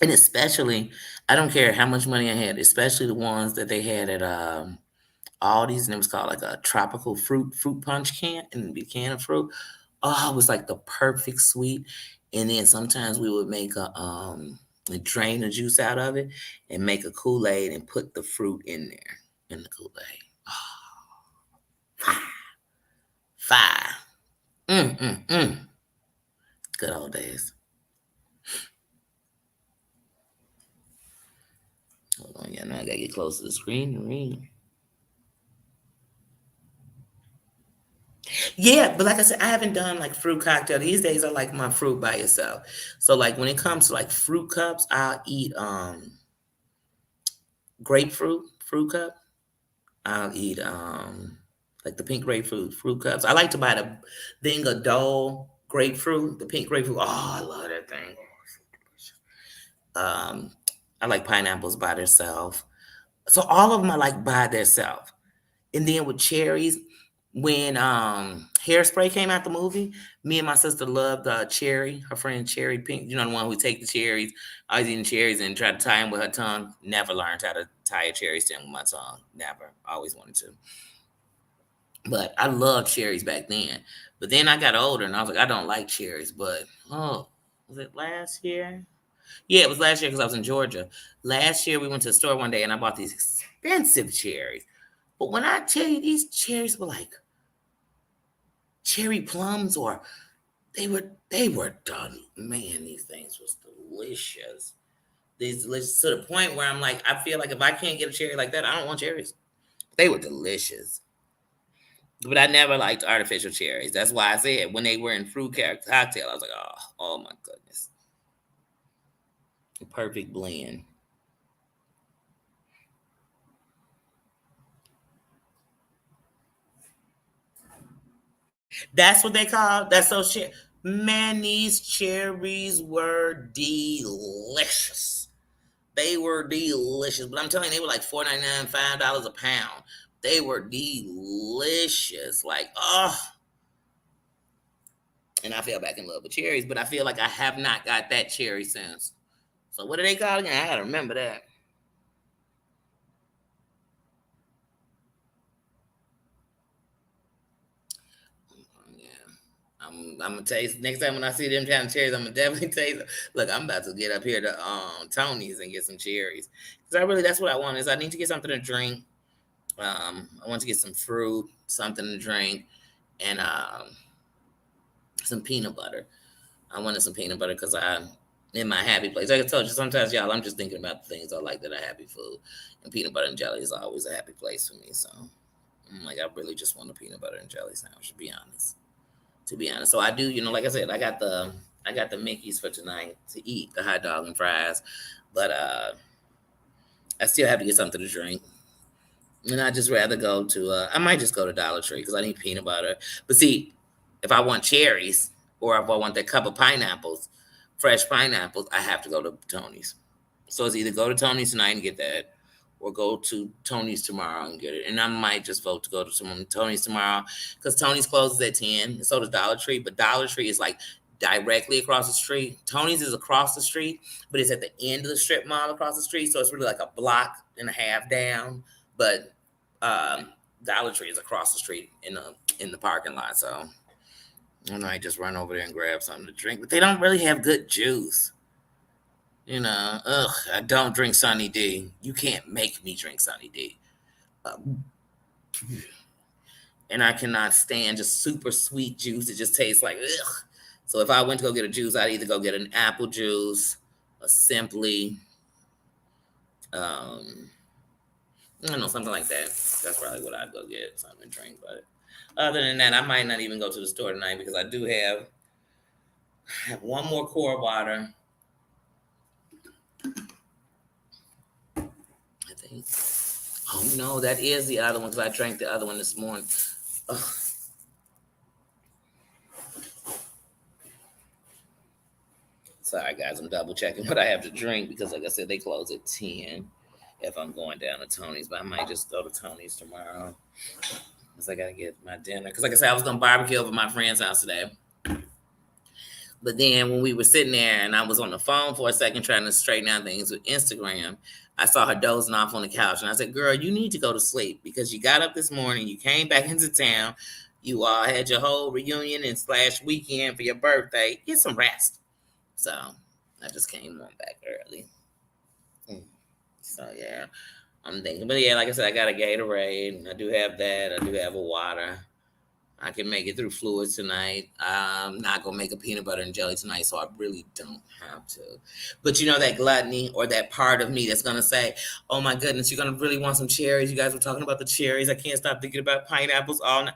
And especially, I don't care how much money I had, especially the ones that they had at Aldi's, and it was called like a tropical fruit punch can, and the can of fruit. Oh, it was like the perfect sweet. And then sometimes we would make and drain the juice out of it and make a Kool-Aid and put the fruit in there in the Kool-Aid. Fire, fire. Good old days. Hold on, yeah, now I gotta get close to the screen and read. Yeah, but like I said, I haven't done like fruit cocktail. These days I like my fruit by itself. So like when it comes to like fruit cups, I'll eat grapefruit fruit cup. I'll eat like the pink grapefruit fruit cups. I like to buy the thing of Dole grapefruit, the pink grapefruit. Oh, I love that thing. Um, I like pineapples by themselves. So all of them I like by themselves. And then with cherries, when Hairspray came out the movie, me and my sister loved Cherry, her friend Cherry Pink. You know the one who take the cherries, always eating cherries and try to tie them with her tongue. Never learned how to tie a cherry stem with my tongue. Never. Always wanted to. But I loved cherries back then. But then I got older and I was like, I don't like cherries. But oh, was it last year? Yeah, it was last year because I was in Georgia. Last year we went to the store one day and I bought these expensive cherries. But when I tell you these cherries were like cherry plums, or they were done. Man, these things was delicious. These delicious to the point where I'm like, I feel like if I can't get a cherry like that, I don't want cherries. They were delicious. But I never liked artificial cherries. That's why I said when they were in cocktail, I was like, oh my goodness. Perfect blend. That's what they call. That's so shit. Man, these cherries were delicious. They were delicious. But I'm telling you, they were like $4.99, $5 a pound. They were delicious. Like, oh. And I fell back in love with cherries, but I feel like I have not got that cherry since. So what do they call it again? I gotta remember that. Yeah. I'm gonna taste next time when I see them kind of cherries. I'm gonna definitely taste it. Look, I'm about to get up here to Tony's and get some cherries because I really that's what I want is I need to get something to drink. I want to get some fruit, something to drink, and some peanut butter. I wanted some peanut butter because I'm in my happy place. Like I told you, sometimes y'all, I'm just thinking about the things I like that are happy food, and peanut butter and jelly is always a happy place for me. So I'm like, I really just want a peanut butter and jelly sandwich. To be honest, so I do. Like I said, I got the Mickey's for tonight to eat the hot dog and fries, but I still have to get something to drink. And I just rather go to I might just go to Dollar Tree because I need peanut butter. But see, if I want cherries or if I want that cup of pineapples, fresh pineapples, I have to go to Tony's. So it's either go to Tony's tonight and get that, or go to Tony's tomorrow and get it. And I might just vote to go to Tony's tomorrow because Tony's closes at 10, and so does Dollar Tree. But Dollar Tree is like directly across the street. Tony's is across the street, but it's at the end of the strip mall across the street. So it's really like a block and a half down. But um, Dollar Tree is across the street in the parking lot. So I might just run over there and grab something to drink. But they don't really have good juice. I don't drink Sunny D. You can't make me drink Sunny D. Uh, and I cannot stand just super sweet juice. It just tastes like ugh. So if I went to go get a juice, I'd either go get an apple juice, a Simply, um, I don't know, something like that. That's probably what I'd go get, something to drink. But other than that, I might not even go to the store tonight because I do have one more core water. I think. Oh no, that is the other one because I drank the other one this morning. Ugh. Sorry guys, I'm double checking what I have to drink because like I said, they close at 10 if I'm going down to Tony's, but I might just go to Tony's tomorrow. Because I gotta get my dinner. Because like I said, I was gonna barbecue over my friend's house today. But then when we were sitting there and I was on the phone for a second trying to straighten out things with Instagram, I saw her dozing off on the couch. And I said, girl, you need to go to sleep because you got up this morning, you came back into town, you had your whole reunion and slash weekend for your birthday. Get some rest. So I just came on back early. So yeah, I'm thinking. But yeah, like I said, I got a Gatorade. I do have that. I do have a water. I can make it through fluids tonight. I'm not gonna make a peanut butter and jelly tonight, so I really don't have to. But you know that gluttony or that part of me that's gonna say, "Oh my goodness, you're gonna really want some cherries." You guys were talking about the cherries. I can't stop thinking about pineapples all night.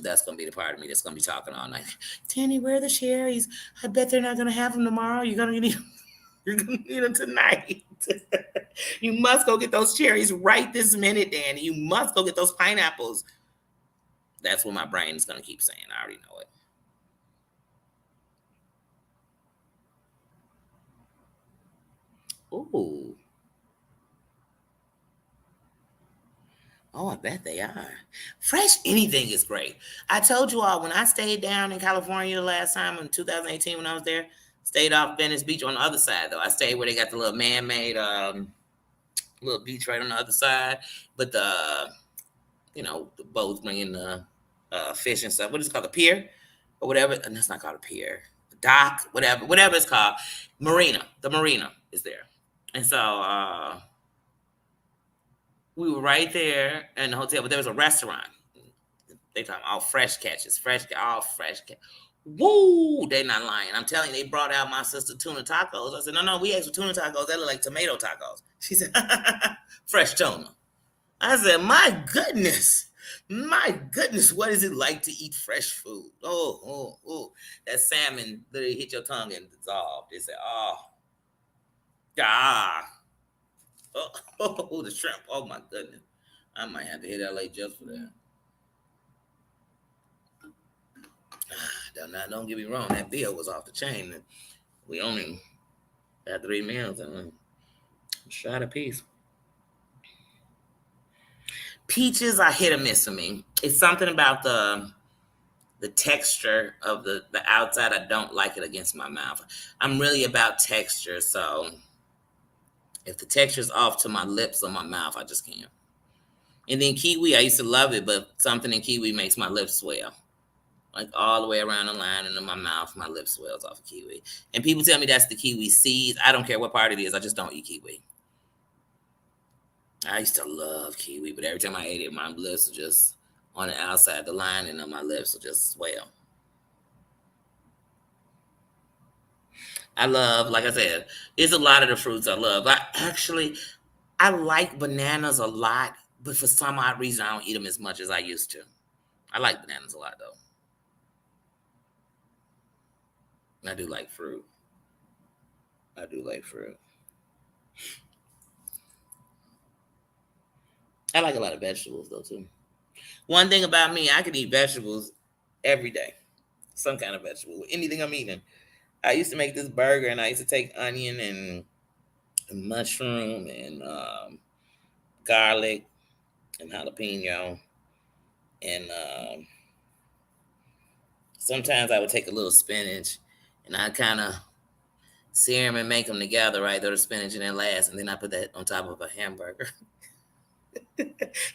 That's gonna be the part of me that's gonna be talking all night. Tanny, where are the cherries? I bet they're not gonna have them tomorrow. You're gonna need. You're gonna need them tonight. You must go get those cherries right this minute, Danny. You must go get those pineapples. That's what my brain is going to keep saying. I already know it. Ooh. Oh, I bet they are. Fresh anything is great. I told you all when I stayed down in California the last time in 2018 when I was there, stayed off Venice Beach on the other side though. I stayed where they got the little man-made little beach right on the other side. But the boats bringing the fish and stuff. What is it called? The pier or whatever? And that's not called a pier. Dock, whatever it's called. Marina. The marina is there. And so we were right there in the hotel, but there was a restaurant. They talking all fresh catches, all fresh catch. Woo! They not lying. I'm telling you, they brought out my sister tuna tacos. I said, no, we asked for tuna tacos. They look like tomato tacos. She said, fresh tuna. I said, my goodness, what is it like to eat fresh food? Oh, that salmon literally hit your tongue and dissolved. They said, the shrimp. Oh my goodness. I might have to hit LA just for that. Don't get me wrong, that bill was off the chain. We only had 3 meals and a shot apiece. Peaches are hit or miss for me. It's something about the texture of the outside. I don't like it against my mouth. I'm really about texture, so if the texture's off to my lips or my mouth, I just can't. And then kiwi, I used to love it, but something in kiwi makes my lips swell. Like all the way around the line and in my mouth, my lip swells off of kiwi. And people tell me that's the kiwi seeds. I don't care what part it is. I just don't eat kiwi. I used to love kiwi, but every time I ate it, my lips were just on the outside, the lining of my lips will just swell. I love, like I said, there's a lot of the fruits I love. I like bananas a lot, but for some odd reason, I don't eat them as much as I used to. I like bananas a lot, though. I do like fruit. I do like fruit. I like a lot of vegetables, though, too. One thing about me, I can eat vegetables every day. Some kind of vegetable, anything I'm eating. I used to make this burger, and I used to take onion and mushroom and garlic and jalapeno, and sometimes I would take a little spinach, and I kind of sear them and make them together, right? Throw the spinach in there last, and then I put that on top of a hamburger.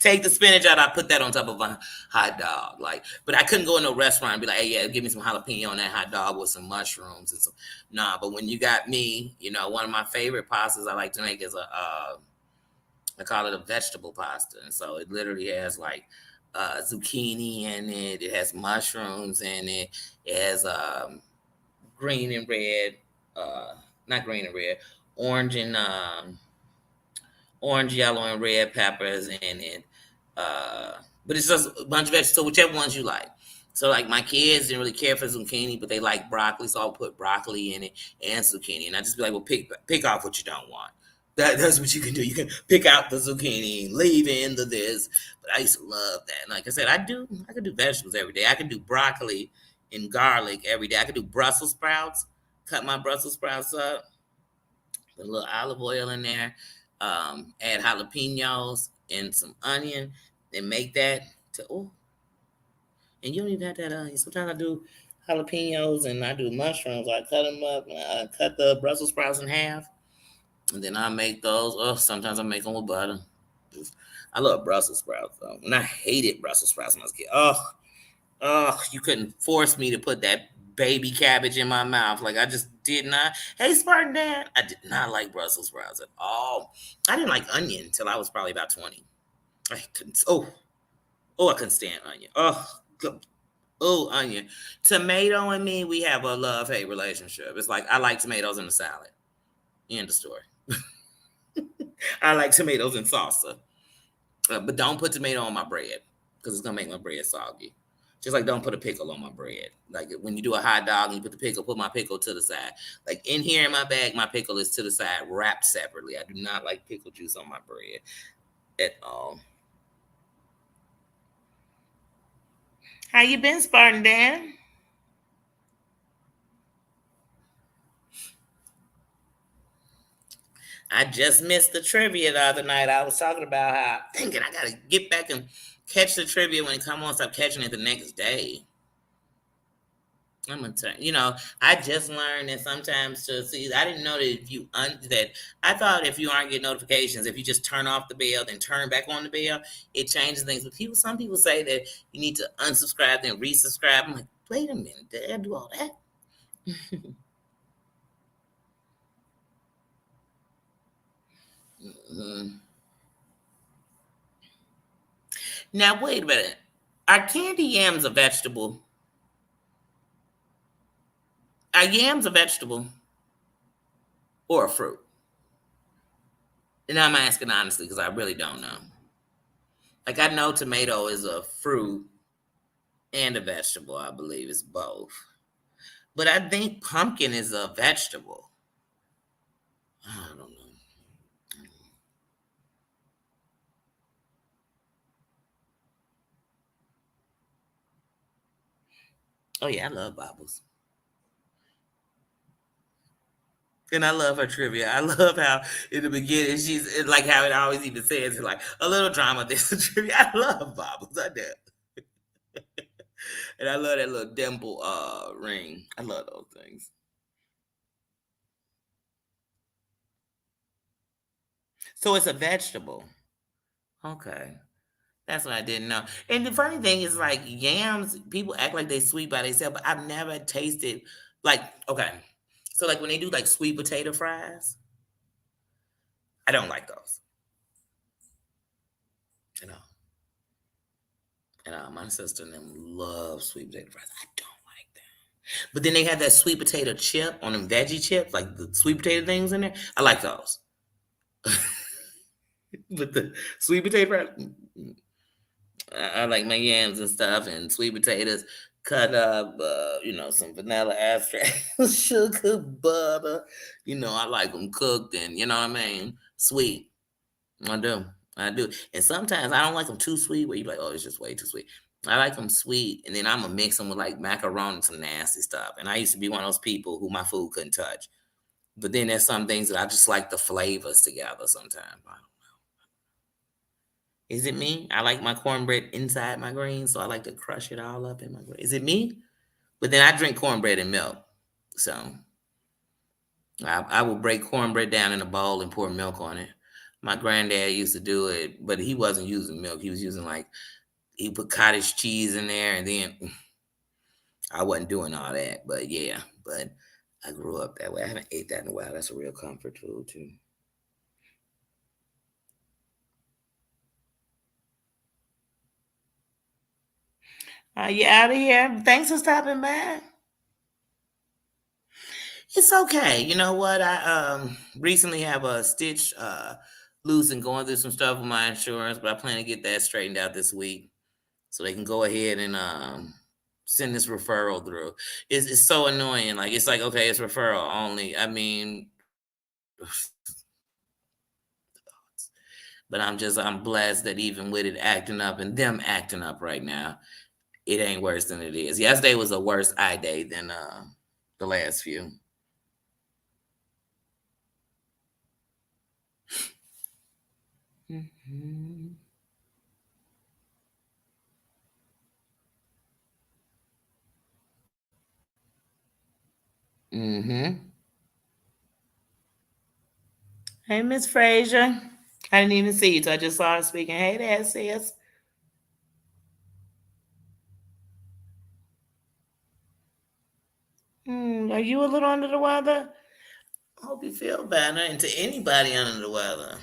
Take the spinach out, I put that on top of a hot dog. But I couldn't go in no restaurant and be like, hey, yeah, give me some jalapeno on that hot dog with some mushrooms and some. Nah, but when you got me, one of my favorite pastas I like to make is I call it a vegetable pasta. And so it literally has zucchini in it. It has mushrooms in it. It has green and red, not green and red, orange and orange, yellow, and red peppers in it. But it's just a bunch of vegetables, so whichever ones you like. So like my kids didn't really care for zucchini, but they like broccoli, so I'll put broccoli in it and zucchini. And I just be like, well, pick off what you don't want. That's what you can do. You can pick out the zucchini, leave in the this. But I used to love that. And like I said, I could do vegetables every day. I could do broccoli and garlic every day. I could do Brussels sprouts, cut my Brussels sprouts up, put a little olive oil in there, add jalapenos and some onion, and make that to and you don't even have that onion. Sometimes I do jalapenos and I do mushrooms. I cut them up. I cut the Brussels sprouts in half, and then I make those. Oh, sometimes I make them with butter. I love Brussels sprouts though, and I hated Brussels sprouts when I was a kid. Oh, you couldn't force me to put that baby cabbage in my mouth. Like I just did not. Hey, Spartan Dad, I did not like Brussels sprouts at all. I didn't like onion until I was probably about 20. I couldn't. I couldn't stand onion. Onion. Tomato and me, we have a love hate relationship. It's like I like tomatoes in a salad. End of story. I like tomatoes in salsa, but don't put tomato on my bread because it's gonna make my bread soggy. Just like don't put a pickle on my bread. Like when you do a hot dog and you put the pickle, put my pickle to the side. Like in here in my bag, my pickle is to the side, wrapped separately. I do not like pickle juice on my bread at all. How you been, Spartan Dan? I just missed the trivia the other night. I was talking about how I'm thinking I gotta get back and catch the trivia when it come on. Stop catching it the next day. I'm gonna tell I just learned that sometimes to see. I didn't know that if you that I thought if you aren't getting notifications, if you just turn off the bell then turn back on the bell, it changes things. But some people say that you need to unsubscribe then resubscribe. I'm like, wait a minute, did I do all that? Mhm. Now wait a minute. Are candy yams a vegetable? Are yams a vegetable or a fruit? And I'm asking honestly because I really don't know. Like I know tomato is a fruit and a vegetable. I believe it's both. But I think pumpkin is a vegetable. I don't know. Oh yeah, I love Bobbles. And I love her trivia. I love how in the beginning like how it always even says like a little drama. This trivia. I love Bobbles. I do. And I love that little dimple ring. I love those things. So it's a vegetable. Okay. That's what I didn't know. And the funny thing is, like yams, people act like they sweet by themselves, but I've never tasted like okay. So like when they do like sweet potato fries, I don't like those. You know, and my sister and them love sweet potato fries. I don't like them. But then they have that sweet potato chip on them veggie chips, like the sweet potato things in there. I like those. But the sweet potato fries, I like my yams and stuff and sweet potatoes cut up, some vanilla extract, sugar, butter. I like them cooked and, you know what I mean, sweet. I do. I do. And sometimes I don't like them too sweet where you're like, oh, it's just way too sweet. I like them sweet, and then I'm going to mix them with like macaroni and some nasty stuff. And I used to be one of those people who my food couldn't touch. But then there's some things that I just like the flavors together sometimes. Is it me? I like my cornbread inside my greens, so I like to crush it all up in my greens. Is it me? But then I drink cornbread and milk. So I will break cornbread down in a bowl and pour milk on it. My granddad used to do it, but he wasn't using milk. He was using like he put cottage cheese in there, and then I wasn't doing all that. But yeah, but I grew up that way. I haven't ate that in a while. That's a real comfort food too. You out of here? Thanks for stopping by. It's okay. You know what? I recently have a stitch loose and going through some stuff with my insurance, but I plan to get that straightened out this week so they can go ahead and send this referral through. It's so annoying. Like it's like okay, it's referral only. I mean, but I'm blessed that even with it acting up and them acting up right now, it ain't worse than it is. Yesterday was a worse eye day than the last few. Mhm. Mm-hmm. Hey, Miss Frazier. I didn't even see you, so I just saw her speaking. Hey there, sis. Are you a little under the weather? I hope you feel better. And to anybody under the weather,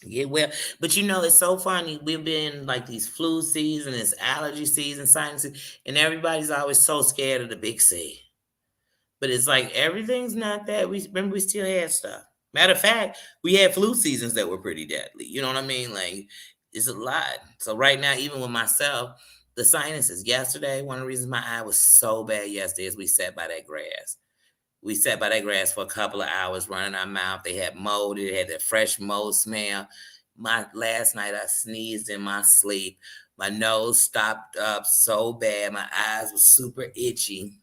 get well. But it's so funny. We've been like these flu season, this allergy season, sinuses, and everybody's always so scared of the big C. But it's like everything's not that. We remember we still had stuff. Matter of fact, we had flu seasons that were pretty deadly. You know what I mean? Like it's a lot. So right now, even with myself, the sinuses. Yesterday, one of the reasons my eye was so bad yesterday is we sat by that grass. We sat by that grass for a couple of hours, running our mouth. They had mold. It had that fresh mold smell. My last night, I sneezed in my sleep. My nose stopped up so bad. My eyes were super itchy.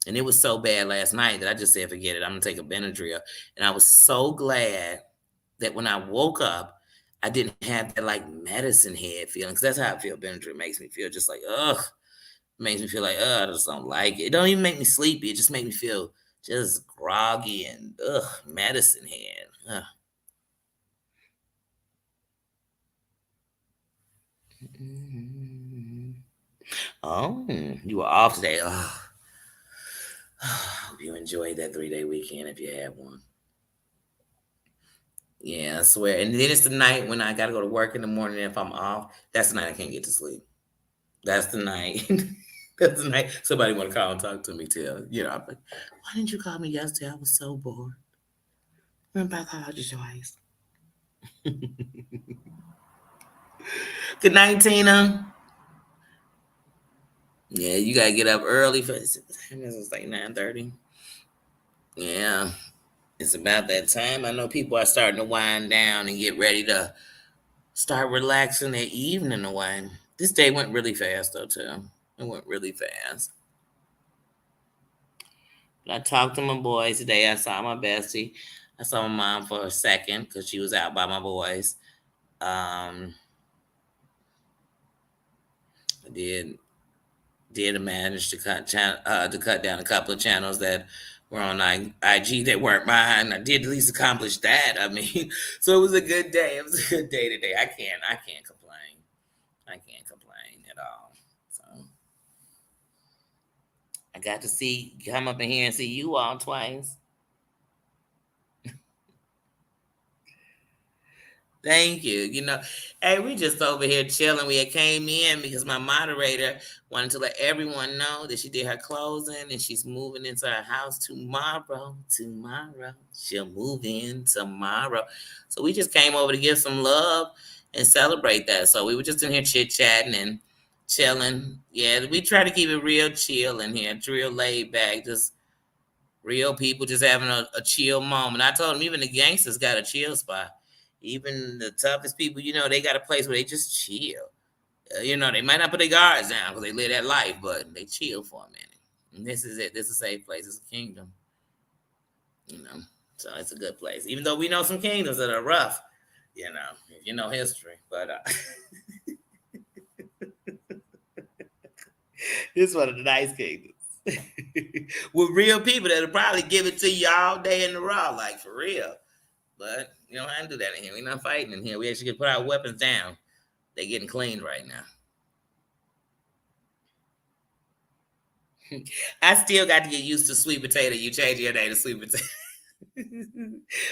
And it was so bad last night that I just said, forget it. I'm gonna take a Benadryl. And I was so glad that when I woke up, I didn't have that like medicine head feeling. Because that's how I feel. Benadryl makes me feel just like, ugh. It makes me feel like, ugh, I just don't like it. It don't even make me sleepy. It just makes me feel just groggy and ugh, medicine head. Ugh. Oh, you were off today. Oh, hope you enjoyed that 3-day weekend if you had one. Yeah, I swear. And then it's the night when I gotta go to work in the morning. If I'm off, that's the night I can't get to sleep. That's the night. That's the night somebody want to call and talk to me. I'm like, why didn't you call me yesterday? I was so bored. Remember I called you twice. Good night, Tina. Yeah, you gotta get up early for this. It's like 9:30. Yeah, it's about that time. I know people are starting to wind down and get ready to start relaxing their evening away. This day went really fast though too. It went really fast. But I talked to my boys today. I saw my bestie. I saw my mom for a second because she was out by my boys. Um, I did manage to to cut down a couple of channels that were on IG that weren't mine. I did at least accomplish that. I mean, so it was a good day. It was a good day today. I can't complain. I can't complain at all. So I got to come up in here and see you all twice. Thank you. Hey, we just over here chilling. We had came in because my moderator wanted to let everyone know that she did her closing and she's moving into her house tomorrow. Tomorrow. She'll move in tomorrow. So we just came over to give some love and celebrate that. So we were just in here chit-chatting and chilling. Yeah, we try to keep it real chill in here. It's real laid back. Just real people just having a chill moment. I told them even the gangsters got a chill spot. Even the toughest people, they got a place where they just chill. They might not put their guards down because they live that life, but they chill for a minute. And this is it. This is a safe place. It's a kingdom. You know, so it's a good place. Even though we know some kingdoms that are rough, if you know history. But it's one of the nice kingdoms with real people that'll probably give it to you all day in the raw, like for real. But I don't do that in here. We're not fighting in here. We actually can put our weapons down. They're getting cleaned right now. I still got to get used to sweet potato. You change your name to sweet potato.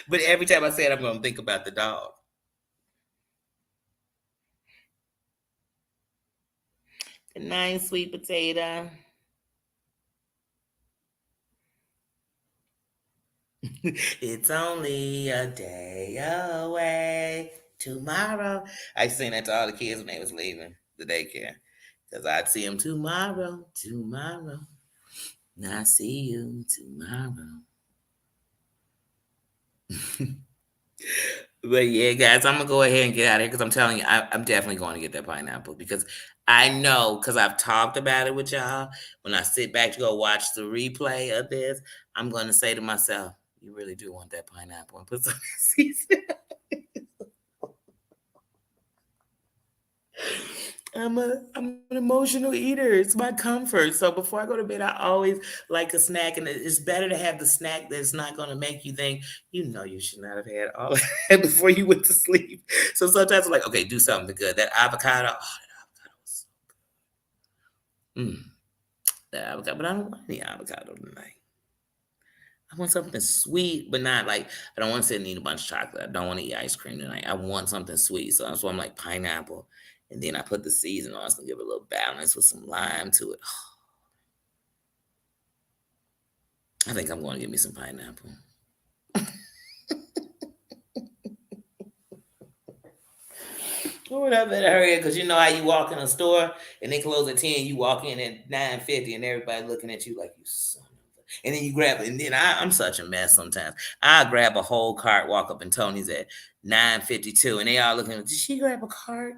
But every time I say it, I'm going to think about the dog. Good night, sweet potato. It's only a day away. Tomorrow. I sing that to all the kids when they was leaving the daycare. Because I'd see them tomorrow, tomorrow. And I see you tomorrow. But yeah, guys, I'm gonna go ahead and get out of here because I'm telling you, I'm definitely going to get that pineapple because I know because I've talked about it with y'all. When I sit back to go watch the replay of this, I'm gonna say to myself, "You really do want that pineapple and put some seasoning." I'm an emotional eater. It's my comfort. So before I go to bed, I always like a snack, and it's better to have the snack that's not going to make you think, you should not have had all of that before you went to sleep. So sometimes I'm like, okay, do something good. That avocado, that avocado was that avocado, but I don't want any avocado tonight. I want something sweet, but not like I don't want to sit and eat a bunch of chocolate. I don't want to eat ice cream tonight. I want something sweet. So that's why I'm like pineapple. And then I put the season on. It's gonna give it a little balance with some lime to it. I think I'm gonna give me some pineapple. Oh, I better hurry because you know how you walk in a store and they close at 10, you walk in at 9:50 and everybody looking at you like you son of a. And then you grab it, and then I'm such a mess sometimes. I grab a whole cart, walk up, and Tony's at 9:52, and they all looking at me. Did she grab a cart?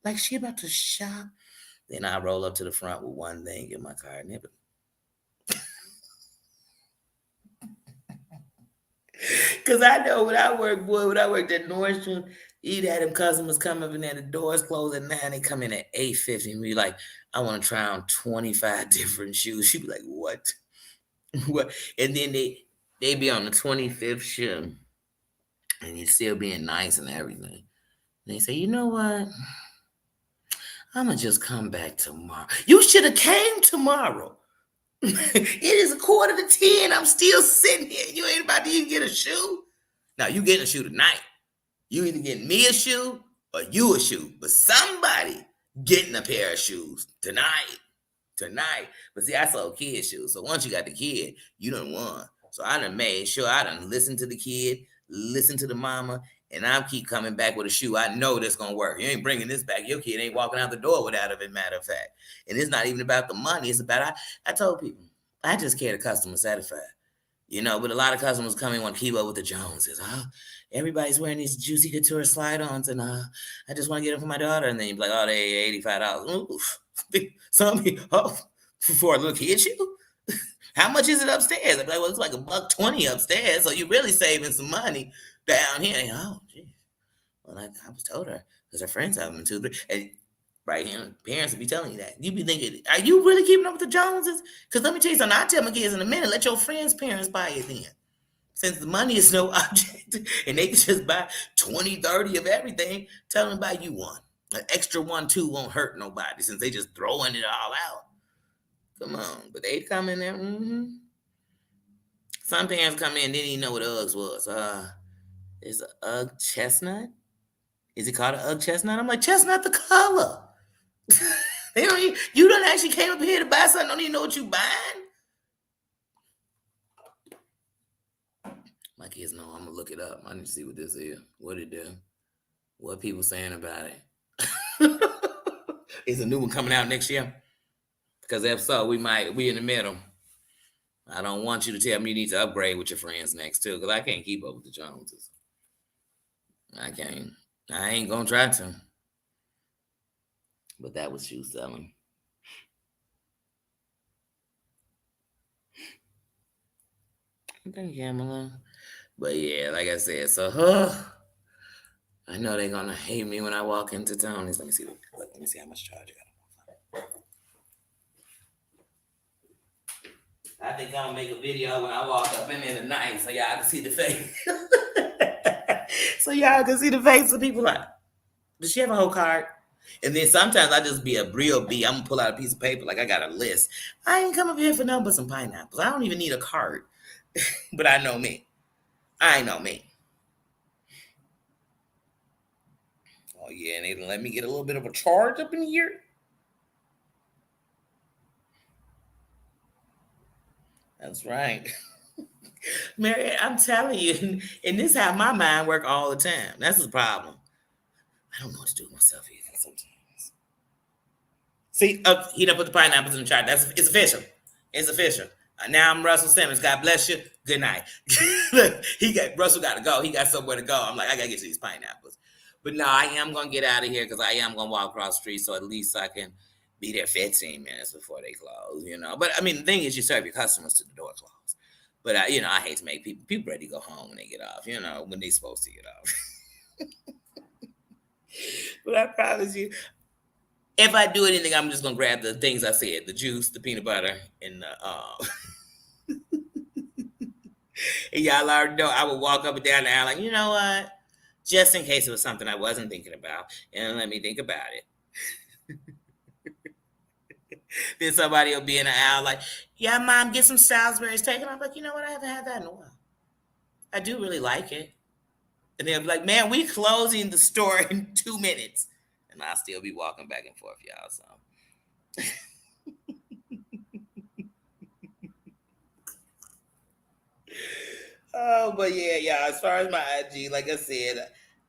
Like she about to shop? Then I roll up to the front with one thing in my cart, and because I know when I worked, boy, when I worked at Nordstrom, you'd had them customers come up and then the doors close at 9, they come in at 8:50 and be like, I want to try on 25 different shoes. She'd be like, what? What? And then they be on the 25th shoe and you still being nice and everything. And they say, you know what? I'm gonna just come back tomorrow. You should have came tomorrow. It is 9:45. I'm still sitting here. You ain't about to even get a shoe. Now you getting a shoe tonight. You either getting me a shoe or you a shoe, but somebody getting a pair of shoes tonight. Tonight. But see, I sold kid shoes. So once you got the kid, you done won. So I done made sure I done listened to the kid, listen to the mama, and I'll keep coming back with a shoe. I know that's gonna work. You ain't bringing this back. Your kid ain't walking out the door without it, matter of fact. And it's not even about the money. It's about I told people, I just care the customer satisfied. But a lot of customers come in want to keep up with the Joneses. Everybody's wearing these Juicy Couture slide-ons, and I just want to get them for my daughter. And then you're like, oh, they $85. Oof. Some for a little kid shoe. How much is it upstairs? I'm like, well, it's like $120 upstairs, so you're really saving some money down here. And, oh, geez. Well, I was told her because her friends have them too. And right here, parents will be telling you that. You be thinking, are you really keeping up with the Joneses? Because let me tell you something. I tell my kids in a minute, let your friends' parents buy it then. Since the money is no object and they can just buy 20, 30 of everything, tell them to buy you one. An extra one, too, won't hurt nobody since they just throwing it all out. Come on. But they come in there. Some parents come in, didn't even know what Uggs was. Is a Ugg chestnut? Is it called an Ugg chestnut? I'm like, chestnut the color. You don't actually came up here to buy something, don't even know what you buying. My kids know I'm gonna look it up. I need to see what this is. What it do? What people saying about it? Is a new one coming out next year? Because if so, we in the middle. I don't want you to tell me you need to upgrade with your friends next too, because I can't keep up with the Joneses. I can't. I ain't gonna try to. But that was shoe selling. Thank you, Emily. But yeah, like I said, so I know they're gonna hate me when I walk into Tony's. Let me see how much charge I got. I think I'm gonna make a video when I walk up in there tonight so y'all can see the face. So y'all can see the face of people like, does she have a whole card? And then sometimes I just be a real B. I'm gonna pull out a piece of paper like I got a list. I ain't come up here for nothing but some pineapples. I don't even need a card. But I know me. I know me. Oh yeah, and they let me get a little bit of a charge up in here. That's right. Mary, I'm telling you, and this is how my mind work all the time. That's the problem. I don't know what to do with myself either sometimes. See, he done put the pineapples in the chart. It's official. It's official. Now I'm Russell Simmons. God bless you. Good night. Russell got to go. He got somewhere to go. I'm like, I gotta get you these pineapples. But no, I am gonna get out of here because I am gonna walk across the street, so at least I can be there 15 minutes before they close. But I mean, the thing is, you serve your customers to the door close. But I hate to make people ready to go home when they get off. When they're supposed to get off. But I promise you, If I do anything, I'm just gonna grab the things I said: the juice, the peanut butter, and the and y'all already know I would walk up and down the aisle like, you know what? Just in case it was something I wasn't thinking about, and let me think about it. Then somebody will be in the aisle like, yeah, mom, get some Salisbury's taken. I'm like, you know what? I haven't had that in a while. I do really like it. And they'll be like, man, we closing the store in 2 minutes. And I'll still be walking back and forth, y'all. So oh, but yeah, yeah. As far as my IG, like I said,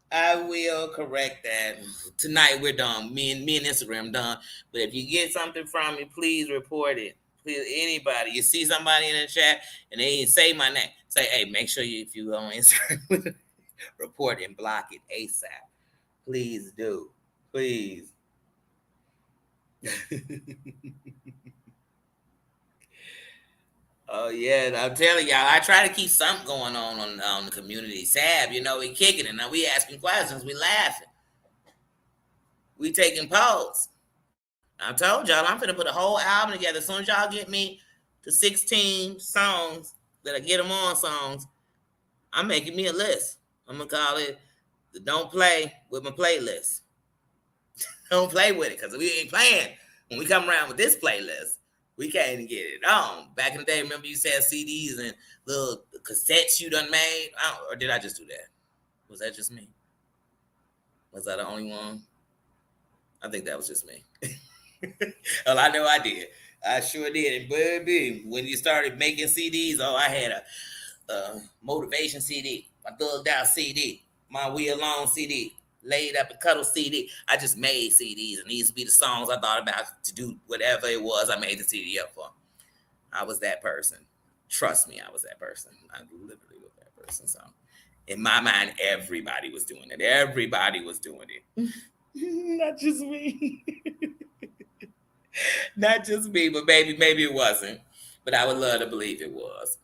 I will correct that. Tonight we're done. Me and Instagram done. But if you get something from me, please report it. Please, anybody. You see somebody in the chat and they ain't say my name, say, hey, make sure you, if you go on Instagram, report and block it ASAP. Please do. Please. Oh yeah, I'm telling y'all, I try to keep something going on the community tab. You know, we kicking it. Now we asking questions, we laughing, we taking polls. I told y'all I'm finna put a whole album together. As soon as y'all get me to 16 songs that I get them on songs, I'm making me a list. I'm gonna call it the "Don't Play with My Playlist." Don't play with it because we ain't playing when we come around with this playlist. We can't even get it on. Back in the day, remember you said CDs and little cassettes you done made? Or did I just do that? Was that just me? Was I the only one? I think that was just me. Well, I know I did. I sure did. And baby, when you started making CDs, oh, I had a motivation CD, my thugged out CD, my We Alone CD, laid up and cuddle CD. I just made CDs, and these would be the songs I thought about to do whatever it was I made the CD up for. I was that person. Trust me, I was that person. I literally was that person. So in my mind, everybody was doing it. Everybody was doing it. Not just me. Not just me, but maybe it wasn't. But I would love to believe it was.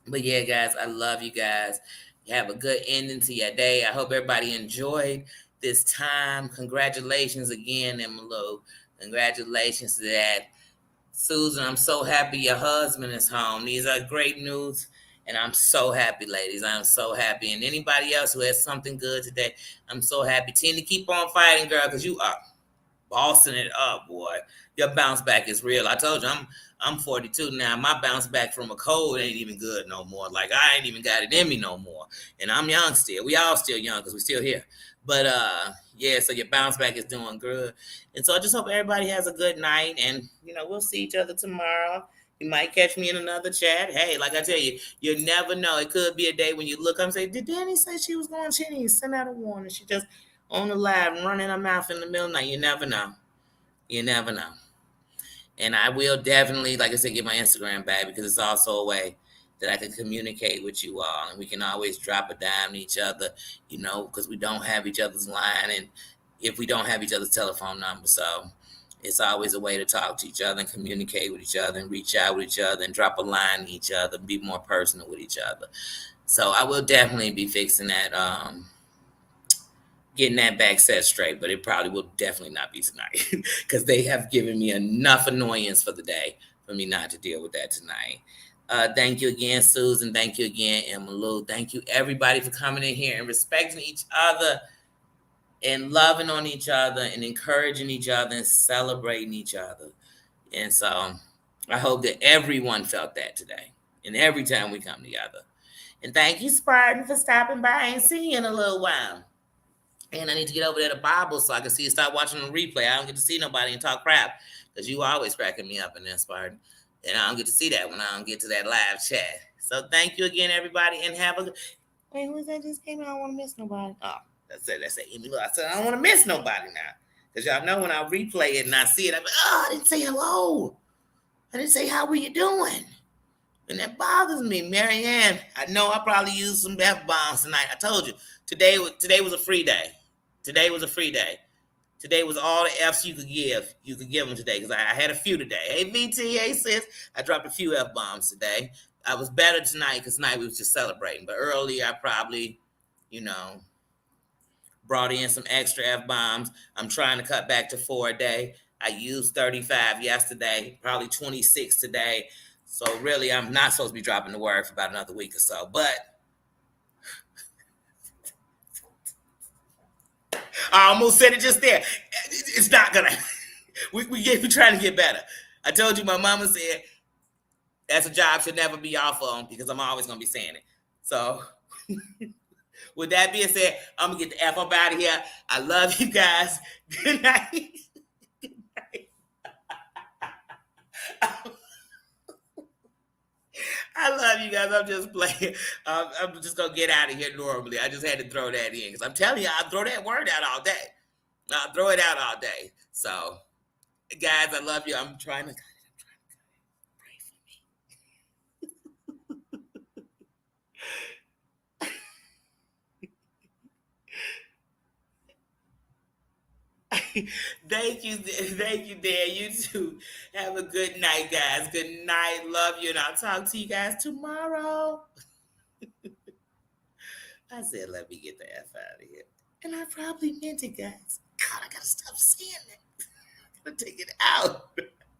But yeah, guys, I love you guys. You have a good ending to your day. I hope everybody enjoyed this time. Congratulations again, Emily. Congratulations to that. Susan, I'm so happy your husband is home. These are great news. And I'm so happy, ladies. I'm so happy. And anybody else who has something good today, I'm so happy. Tina, keep on fighting, girl, because you are bossing it up, boy. Your bounce back is real. I told you, I'm 42 now. My bounce back from a cold ain't even good no more. Like I ain't even got it in me no more. And I'm young still. We all still young because we still here. But yeah, so your bounce back is doing good. And so I just hope everybody has a good night. And we'll see each other tomorrow. You might catch me in another chat. Hey, like I tell you, you never know. It could be a day when you look up and say, did Danny say she was going? She didn't send out a warning. She just on the live and running her mouth in the middle of the night. You never know. You never know. And I will definitely, like I said, get my Instagram back because it's also a way that I can communicate with you all. And we can always drop a dime to each other, because we don't have each other's line. And if we don't have each other's telephone number. So it's always a way to talk to each other and communicate with each other and reach out with each other and drop a line to each other and be more personal with each other. So I will definitely be fixing that, getting that back set straight, but it probably will definitely not be tonight because they have given me enough annoyance for the day for me not to deal with that tonight. Thank you again, Susan. Thank you again, Emma. Thank you, everybody, for coming in here and respecting each other and loving on each other and encouraging each other and celebrating each other. And so I hope that everyone felt that today and every time we come together. And thank you, Spartan, for stopping by. I ain't seen you in a little while. And I need to get over there to Bible so I can see you start watching the replay. I don't get to see nobody and talk crap because you always cracking me up in there, Spartan. And I don't get to see that when I don't get to that live chat. So thank you again, everybody, and have a good. Wait, who's that just came in? I don't want to miss nobody. Oh, that's it. That's it. I said I don't want to miss nobody now. Because y'all know when I replay it and I see it, I'm like, oh, I didn't say hello. I didn't say how were you doing. And that bothers me, Marianne. I know I probably used some F-bombs tonight. I told you, today was a free day. Today was a free day. Today was all the F's you could give. You could give them today because I had a few today. Hey, VTA sis, I dropped a few F-bombs today. I was better tonight because tonight we was just celebrating. But earlier I probably, brought in some extra F-bombs. I'm trying to cut back to 4 a day. I used 35 yesterday, probably 26 today. So really, I'm not supposed to be dropping the word for about another week or so. But I almost said it just there. It's not gonna. We trying to get better. I told you, my mama said that's a job should never be off on because I'm always gonna be saying it. So with that being said, I'm gonna get the F up out of here. I love you guys. Good night. Good night. I love you guys. I'm just playing. I'm just gonna get out of here normally. I just had to throw that in because I'm telling you, I'll throw that word out all day. I'll throw it out all day. So, guys, I love you. I'm trying to pray for me. Thank you, Dan. You too. Have a good night, guys. Good night. Love you, and I'll talk to you guys tomorrow. I said, let me get the F out of here. And I probably meant it, guys. God, I gotta stop saying that. I gotta take it out.